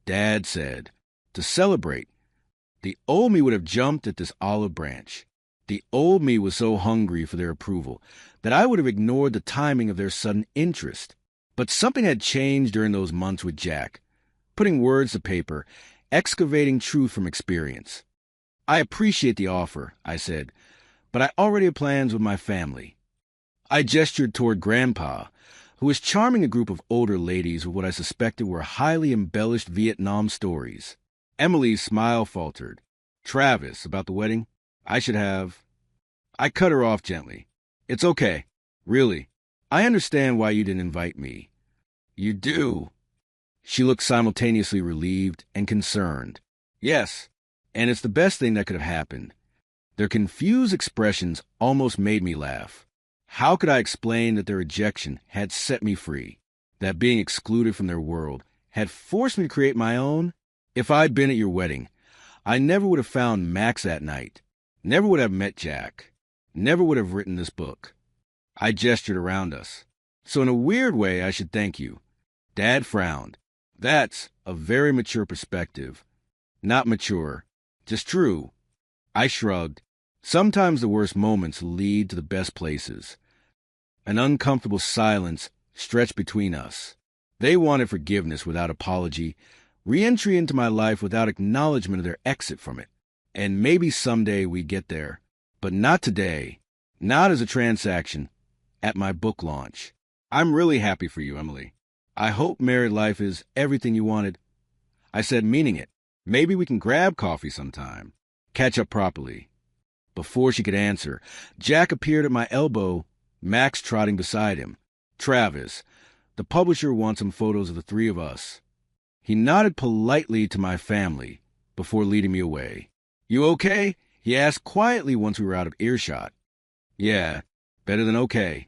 S1: Dad said, to celebrate. The old me would have jumped at this olive branch. The old me was so hungry for their approval that I would have ignored the timing of their sudden interest. But something had changed during those months with Jack, putting words to paper, excavating truth from experience. I appreciate the offer, I said, but I already have plans with my family. I gestured toward Grandpa, who was charming a group of older ladies with what I suspected were highly embellished Vietnam stories. Emily's smile faltered. Travis, about the wedding? I should have... I cut her off gently. It's okay. Really. I understand why you didn't invite me. You do. She looked simultaneously relieved and concerned. Yes, and it's the best thing that could have happened. Their confused expressions almost made me laugh. How could I explain that their rejection had set me free, that being excluded from their world had forced me to create my own? If I'd been at your wedding, I never would have found Max that night, never would have met Jack, never would have written this book. I gestured around us. So in a weird way, I should thank you. Dad frowned. That's a very mature perspective. Not mature, just true. I shrugged. Sometimes the worst moments lead to the best places. An uncomfortable silence stretched between us. They wanted forgiveness without apology, re-entry into my life without acknowledgement of their exit from it. And maybe someday we get there. But not today. Not as a transaction. At my book launch. I'm really happy for you, Emily. I hope married life is everything you wanted. I said, meaning it. Maybe we can grab coffee sometime. Catch up properly. Before she could answer, Jack appeared at my elbow, Max trotting beside him. Travis, the publisher wants some photos of the three of us. He nodded politely to my family before leading me away. You okay? He asked quietly once we were out of earshot. Yeah, better than okay.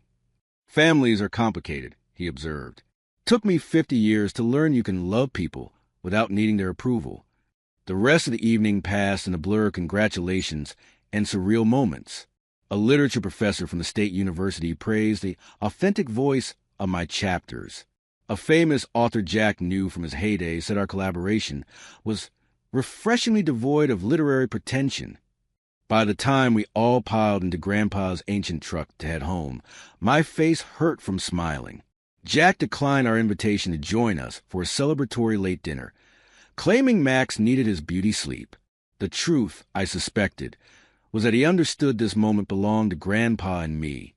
S1: Families are complicated, he observed. Took me 50 years to learn you can love people without needing their approval. The rest of the evening passed in a blur of congratulations and surreal moments. A literature professor from the State University praised the authentic voice of my chapters. A famous author Jack knew from his heyday said our collaboration was refreshingly devoid of literary pretension. By the time we all piled into Grandpa's ancient truck to head home, my face hurt from smiling. Jack declined our invitation to join us for a celebratory late dinner, claiming Max needed his beauty sleep. The truth, I suspected, was that he understood this moment belonged to Grandpa and me.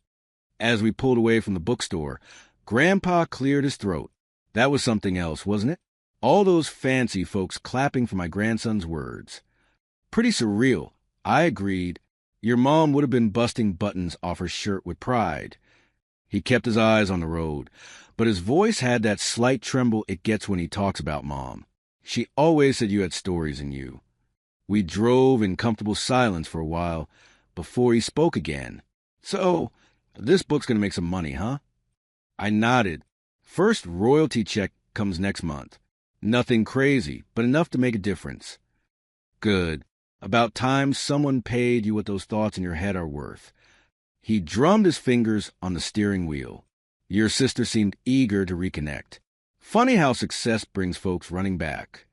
S1: As we pulled away from the bookstore, Grandpa cleared his throat. That was something else, wasn't it? All those fancy folks clapping for my grandson's words. Pretty surreal. I agreed. Your mom would have been busting buttons off her shirt with pride. He kept his eyes on the road, but his voice had that slight tremble it gets when he talks about Mom. She always said you had stories in you. We drove in comfortable silence for a while before he spoke again. So, this book's going to make some money, huh? I nodded. First royalty check comes next month. Nothing crazy, but enough to make a difference. Good. About time someone paid you what those thoughts in your head are worth. He drummed his fingers on the steering wheel. Your sister seemed eager to reconnect. Funny how success brings folks running back.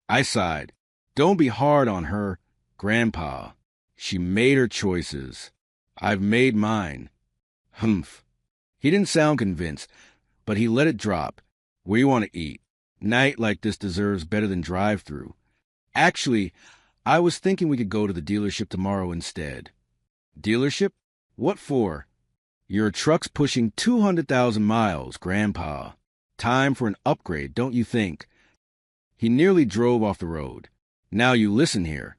S1: I sighed. Don't be hard on her, Grandpa. She made her choices. I've made mine. Humph. He didn't sound convinced, but he let it drop. Where you want to eat? Night like this deserves better than drive-through. Actually, I was thinking we could go to the dealership tomorrow instead. Dealership? What for? Your truck's pushing 200,000 miles, Grandpa. Time for an upgrade, don't you think? He nearly drove off the road. Now you listen here.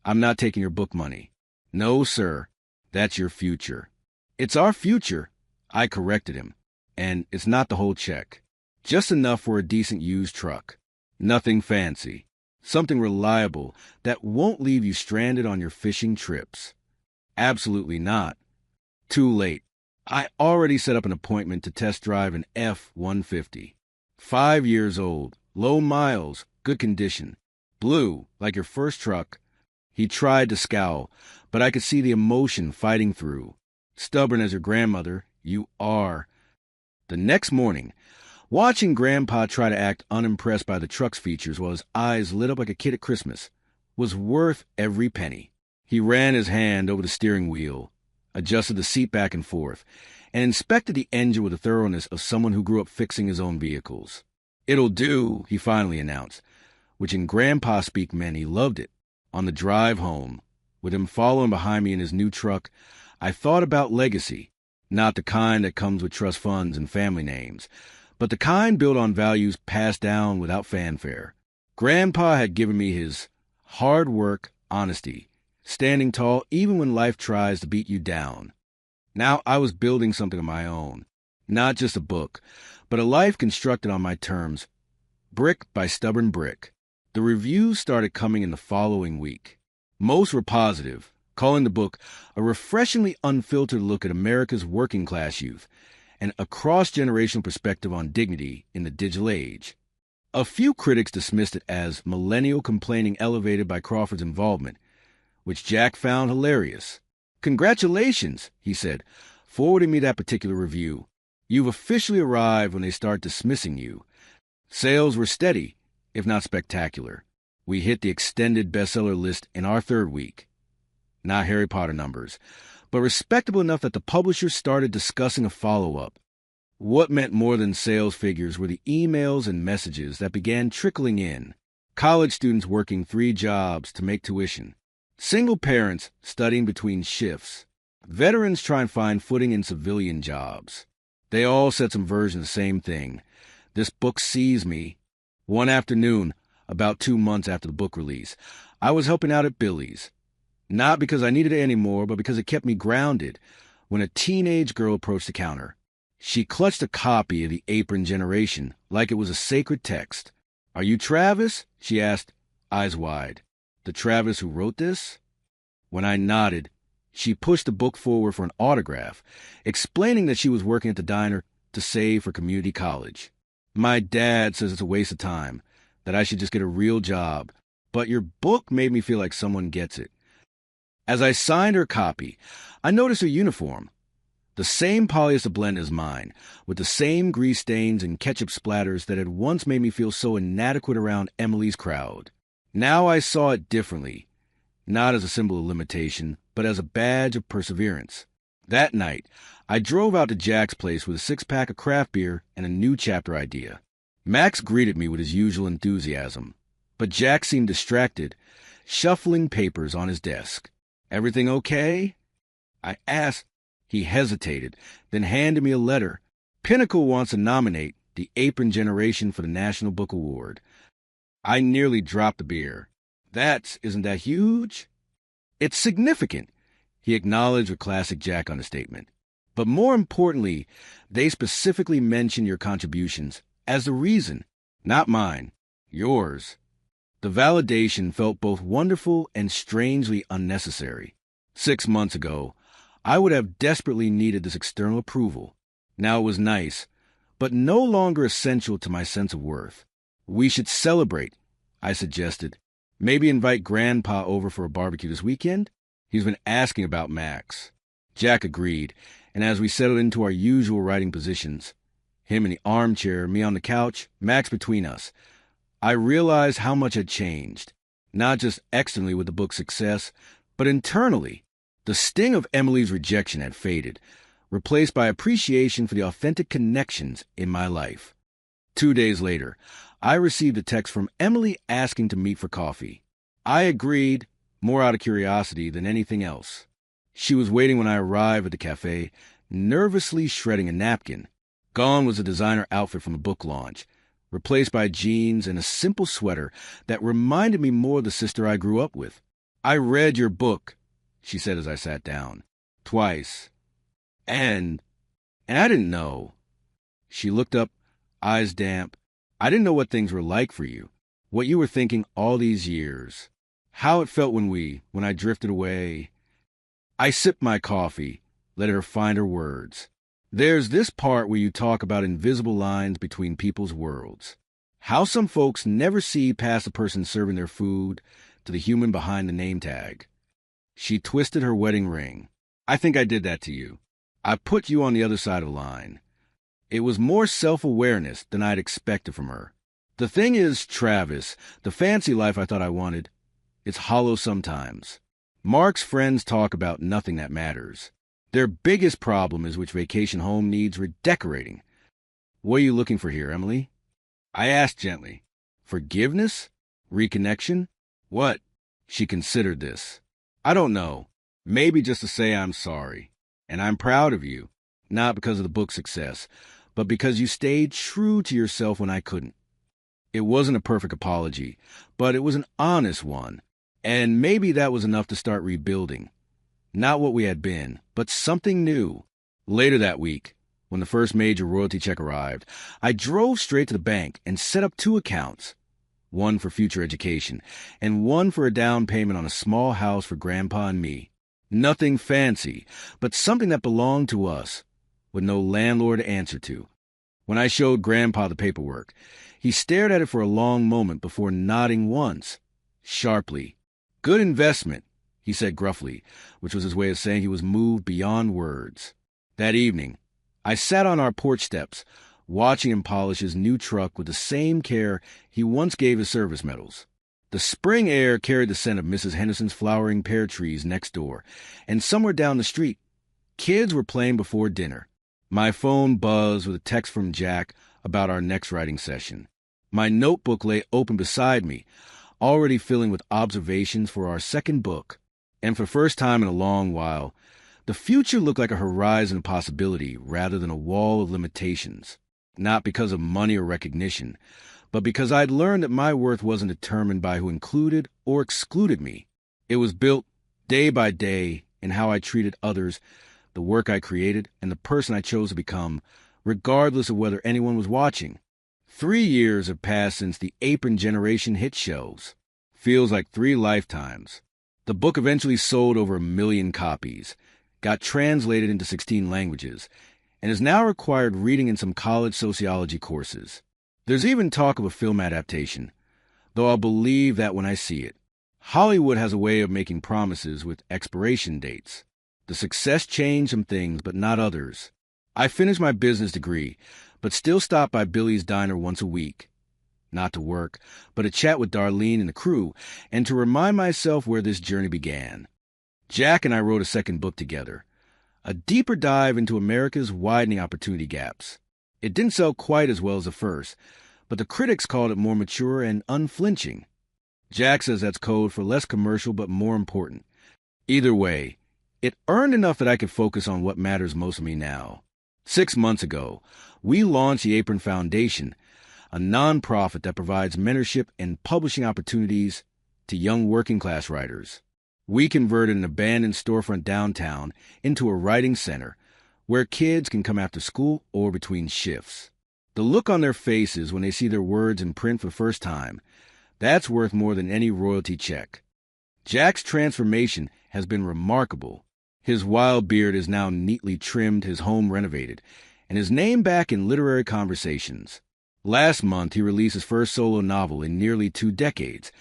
S1: I'm not taking your book money. No, sir. That's your future. It's our future, I corrected him. And it's not the whole check. Just enough for a decent used truck. Nothing fancy. Something reliable that won't leave you stranded on your fishing trips. Absolutely not. Too late. I already set up an appointment to test drive an F-150. 5 years old, low miles, good condition. Blue, like your first truck. He tried to scowl, but I could see the emotion fighting through. Stubborn as your grandmother, you are. The next morning, watching Grandpa try to act unimpressed by the truck's features while his eyes lit up like a kid at Christmas was worth every penny. He ran his hand over the steering wheel, adjusted the seat back and forth, and inspected the engine with the thoroughness of someone who grew up fixing his own vehicles. It'll do, he finally announced, which in Grandpa speak meant he loved it. On the drive home, with him following behind me in his new truck, I thought about legacy, not the kind that comes with trust funds and family names, but the kind built on values passed down without fanfare. Grandpa had given me his hard work, honesty, standing tall even when life tries to beat you down. Now I was building something of my own, not just a book, but a life constructed on my terms, brick by stubborn brick. The reviews started coming in the following week. Most were positive, calling the book a refreshingly unfiltered look at America's working-class youth and a cross-generational perspective on dignity in the digital age. A few critics dismissed it as millennial complaining elevated by Crawford's involvement, which Jack found hilarious. "Congratulations," he said, forwarding me that particular review. "You've officially arrived when they start dismissing you." Sales were steady, if not spectacular. We hit the extended bestseller list in our third week. Not Harry Potter numbers, but respectable enough that the publisher started discussing a follow-up. What meant more than sales figures were the emails and messages that began trickling in. College students working 3 jobs to make tuition. Single parents studying between shifts. Veterans trying to find footing in civilian jobs. They all said some version of the same thing. "This book sees me." One afternoon, about 2 months after the book release, I was helping out at Billy's. Not because I needed it anymore, but because it kept me grounded, when a teenage girl approached the counter. She clutched a copy of The Apron Generation like it was a sacred text. "Are you Travis?" she asked, eyes wide. "The Travis who wrote this?" When I nodded, she pushed the book forward for an autograph, explaining that she was working at the diner to save for community college. "My dad says it's a waste of time, that I should just get a real job, but your book made me feel like someone gets it." As I signed her copy, I noticed her uniform. The same polyester blend as mine, with the same grease stains and ketchup splatters that had once made me feel so inadequate around Emily's crowd. Now I saw it differently, not as a symbol of limitation, but as a badge of perseverance. That night, I drove out to Jack's place with a 6-pack of craft beer and a new chapter idea. Max greeted me with his usual enthusiasm, but Jack seemed distracted, shuffling papers on his desk. "Everything okay?" I asked. He hesitated, then handed me a letter. "Pinnacle wants to nominate The Apron Generation for the National Book Award." I nearly dropped the beer. Isn't that huge?" "It's significant," he acknowledged with classic Jack understatement. "But more importantly, they specifically mention your contributions as the reason, not mine, yours." The validation felt both wonderful and strangely unnecessary. 6 months ago, I would have desperately needed this external approval. Now it was nice, but no longer essential to my sense of worth. "We should celebrate," I suggested. "Maybe invite Grandpa over for a barbecue this weekend? He's been asking about Max." Jack agreed, and as we settled into our usual writing positions, him in the armchair, me on the couch, Max between us, I realized how much had changed, not just externally with the book's success, but internally. The sting of Emily's rejection had faded, replaced by appreciation for the authentic connections in my life. 2 days later, I received a text from Emily asking to meet for coffee. I agreed, more out of curiosity than anything else. She was waiting when I arrived at the cafe, nervously shredding a napkin. Gone was the designer outfit from the book launch, replaced by jeans and a simple sweater that reminded me more of the sister I grew up with. "I read your book," she said as I sat down. "Twice. And I didn't know." She looked up, eyes damp. "I didn't know what things were like for you, what you were thinking all these years, how it felt when I drifted away." I sipped my coffee, let her find her words. "There's this part where you talk about invisible lines between people's worlds. How some folks never see past the person serving their food to the human behind the name tag." She twisted her wedding ring. "I think I did that to you. I put you on the other side of the line." It was more self-awareness than I'd expected from her. "The thing is, Travis, the fancy life I thought I wanted, it's hollow sometimes. Mark's friends talk about nothing that matters. Their biggest problem is which vacation home needs redecorating. What are you looking for here, Emily?" I asked gently. "Forgiveness? Reconnection? What?" She considered this. "I don't know. Maybe just to say I'm sorry. And I'm proud of you. Not because of the book's success, but because you stayed true to yourself when I couldn't." It wasn't a perfect apology, but it was an honest one. And maybe that was enough to start rebuilding. Not what we had been, but something new. Later that week, when the first major royalty check arrived, I drove straight to the bank and set up 2 accounts. One for future education, and one for a down payment on a small house for Grandpa and me. Nothing fancy, but something that belonged to us, with no landlord to answer to. When I showed Grandpa the paperwork, he stared at it for a long moment before nodding once, sharply. "Good investment," he said gruffly, which was his way of saying he was moved beyond words. That evening, I sat on our porch steps, watching him polish his new truck with the same care he once gave his service medals. The spring air carried the scent of Mrs. Henderson's flowering pear trees next door, and somewhere down the street, kids were playing before dinner. My phone buzzed with a text from Jack about our next writing session. My notebook lay open beside me, already filling with observations for our second book. And for the first time in a long while, the future looked like a horizon of possibility rather than a wall of limitations. Not because of money or recognition, but because I'd learned that my worth wasn't determined by who included or excluded me. It was built day by day in how I treated others, the work I created, and the person I chose to become, regardless of whether anyone was watching. 3 years have passed since the Apron generation hit shelves. Feels like 3 lifetimes. The book eventually sold over 1 million copies, got translated into 16 languages, and is now required reading in some college sociology courses. There's even talk of a film adaptation, though I'll believe that when I see it. Hollywood has a way of making promises with expiration dates. The success changed some things, but not others. I finished my business degree, but still stop by Billy's Diner once a week. Not to work, but to chat with Darlene and the crew, and to remind myself where this journey began. Jack and I wrote a second book together, a deeper dive into America's widening opportunity gaps. It didn't sell quite as well as the first, but the critics called it more mature and unflinching. Jack says that's code for less commercial but more important. Either way, it earned enough that I could focus on what matters most to me now. 6 months ago, we launched the Apron Foundation, a nonprofit that provides mentorship and publishing opportunities to young working-class writers. We converted an abandoned storefront downtown into a writing center where kids can come after school or between shifts. The look on their faces when they see their words in print for the first time, that's worth more than any royalty check. Jack's transformation has been remarkable. His wild beard is now neatly trimmed, his home renovated, and his name back in literary conversations. Last month, he released his first solo novel in nearly 2 decades,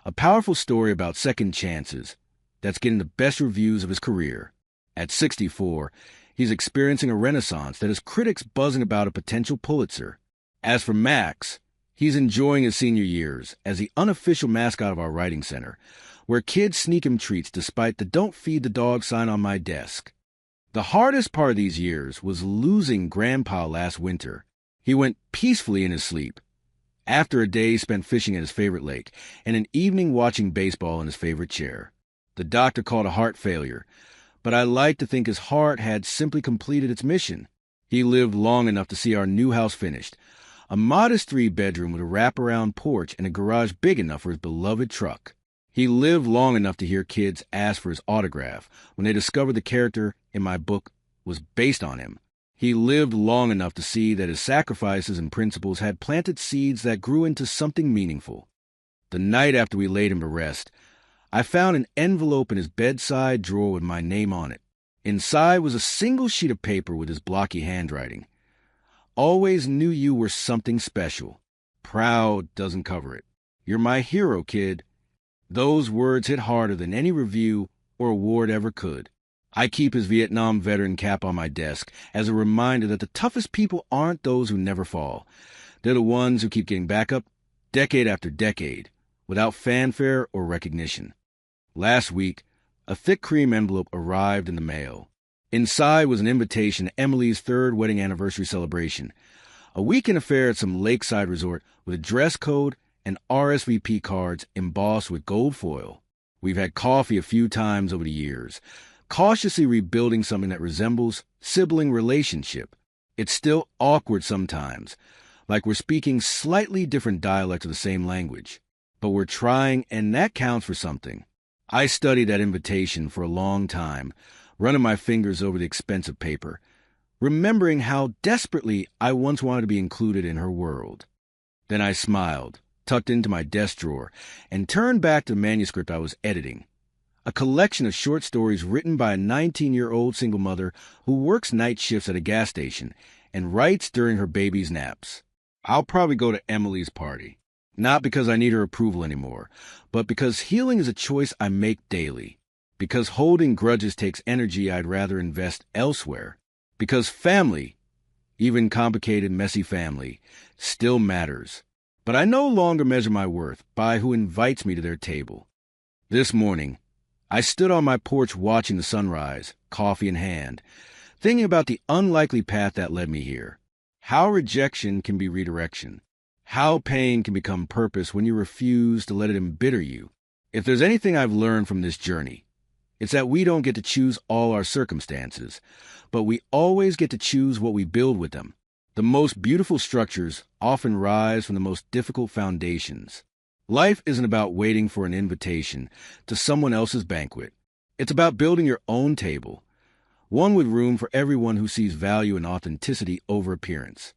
S1: a powerful story about second chances that's getting the best reviews of his career. At 64, he's experiencing a renaissance that has critics buzzing about a potential Pulitzer. As for Max, he's enjoying his senior years as the unofficial mascot of our writing center, where kids sneak him treats despite the "Don't feed the dog" sign on my desk. The hardest part of these years was losing Grandpa last winter. He went peacefully in his sleep, after a day spent fishing at his favorite lake and an evening watching baseball in his favorite chair. The doctor called a heart failure, but I like to think his heart had simply completed its mission. He lived long enough to see our new house finished, a modest 3-bedroom with a wraparound porch and a garage big enough for his beloved truck. He lived long enough to hear kids ask for his autograph when they discovered the character in my book was based on him. He lived long enough to see that his sacrifices and principles had planted seeds that grew into something meaningful. The night after we laid him to rest, I found an envelope in his bedside drawer with my name on it. Inside was a single sheet of paper with his blocky handwriting. "Always knew you were something special. Proud doesn't cover it. You're my hero, kid." Those words hit harder than any review or award ever could. I keep his Vietnam veteran cap on my desk as a reminder that the toughest people aren't those who never fall. They're the ones who keep getting back up decade after decade without fanfare or recognition. Last week, a thick cream envelope arrived in the mail. Inside was an invitation to Emily's 3rd wedding anniversary celebration, a weekend affair at some lakeside resort with a dress code and RSVP cards embossed with gold foil. We've had coffee a few times over the years, cautiously rebuilding something that resembles sibling relationship. It's still awkward sometimes, like we're speaking slightly different dialects of the same language. But we're trying, and that counts for something. I studied that invitation for a long time, running my fingers over the expensive paper, remembering how desperately I once wanted to be included in her world. Then I smiled, tucked into my desk drawer, and turned back to the manuscript I was editing. a collection of short stories written by a 19-year-old single mother who works night shifts at a gas station and writes during her baby's naps. I'll probably go to Emily's party. Not because I need her approval anymore, but because healing is a choice I make daily. Because holding grudges takes energy I'd rather invest elsewhere. Because family, even complicated, messy family, still matters. But I no longer measure my worth by who invites me to their table. This morning, I stood on my porch watching the sunrise, coffee in hand, thinking about the unlikely path that led me here. How rejection can be redirection. How pain can become purpose when you refuse to let it embitter you. If there's anything I've learned from this journey, it's that we don't get to choose all our circumstances, but we always get to choose what we build with them. The most beautiful structures often rise from the most difficult foundations. Life isn't about waiting for an invitation to someone else's banquet. It's about building your own table, one with room for everyone who sees value in authenticity over appearance.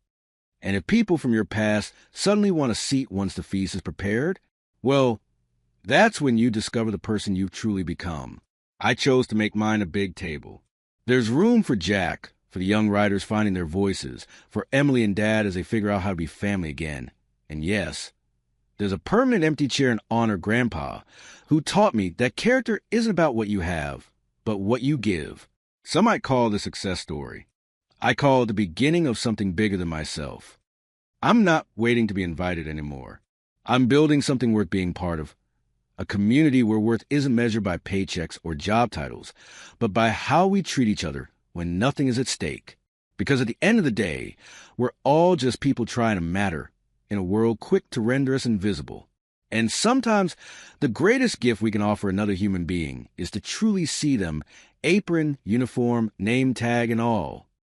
S1: And if people from your past suddenly want a seat once the feast is prepared, well, that's when you discover the person you've truly become. I chose to make mine a big table. There's room for Jack, for the young writers finding their voices, for Emily and Dad as they figure out how to be family again. And yes, there's a permanent empty chair in honor of Grandpa, who taught me that character isn't about what you have, but what you give. Some might call this a success story. I call it the beginning of something bigger than myself. I'm not waiting to be invited anymore. I'm building something worth being part of. A community where worth isn't measured by paychecks or job titles, but by how we treat each other when nothing is at stake. Because at the end of the day, we're all just people trying to matter in a world quick to render us invisible. And sometimes the greatest gift we can offer another human being is to truly see them, apron, uniform, name tag, and all,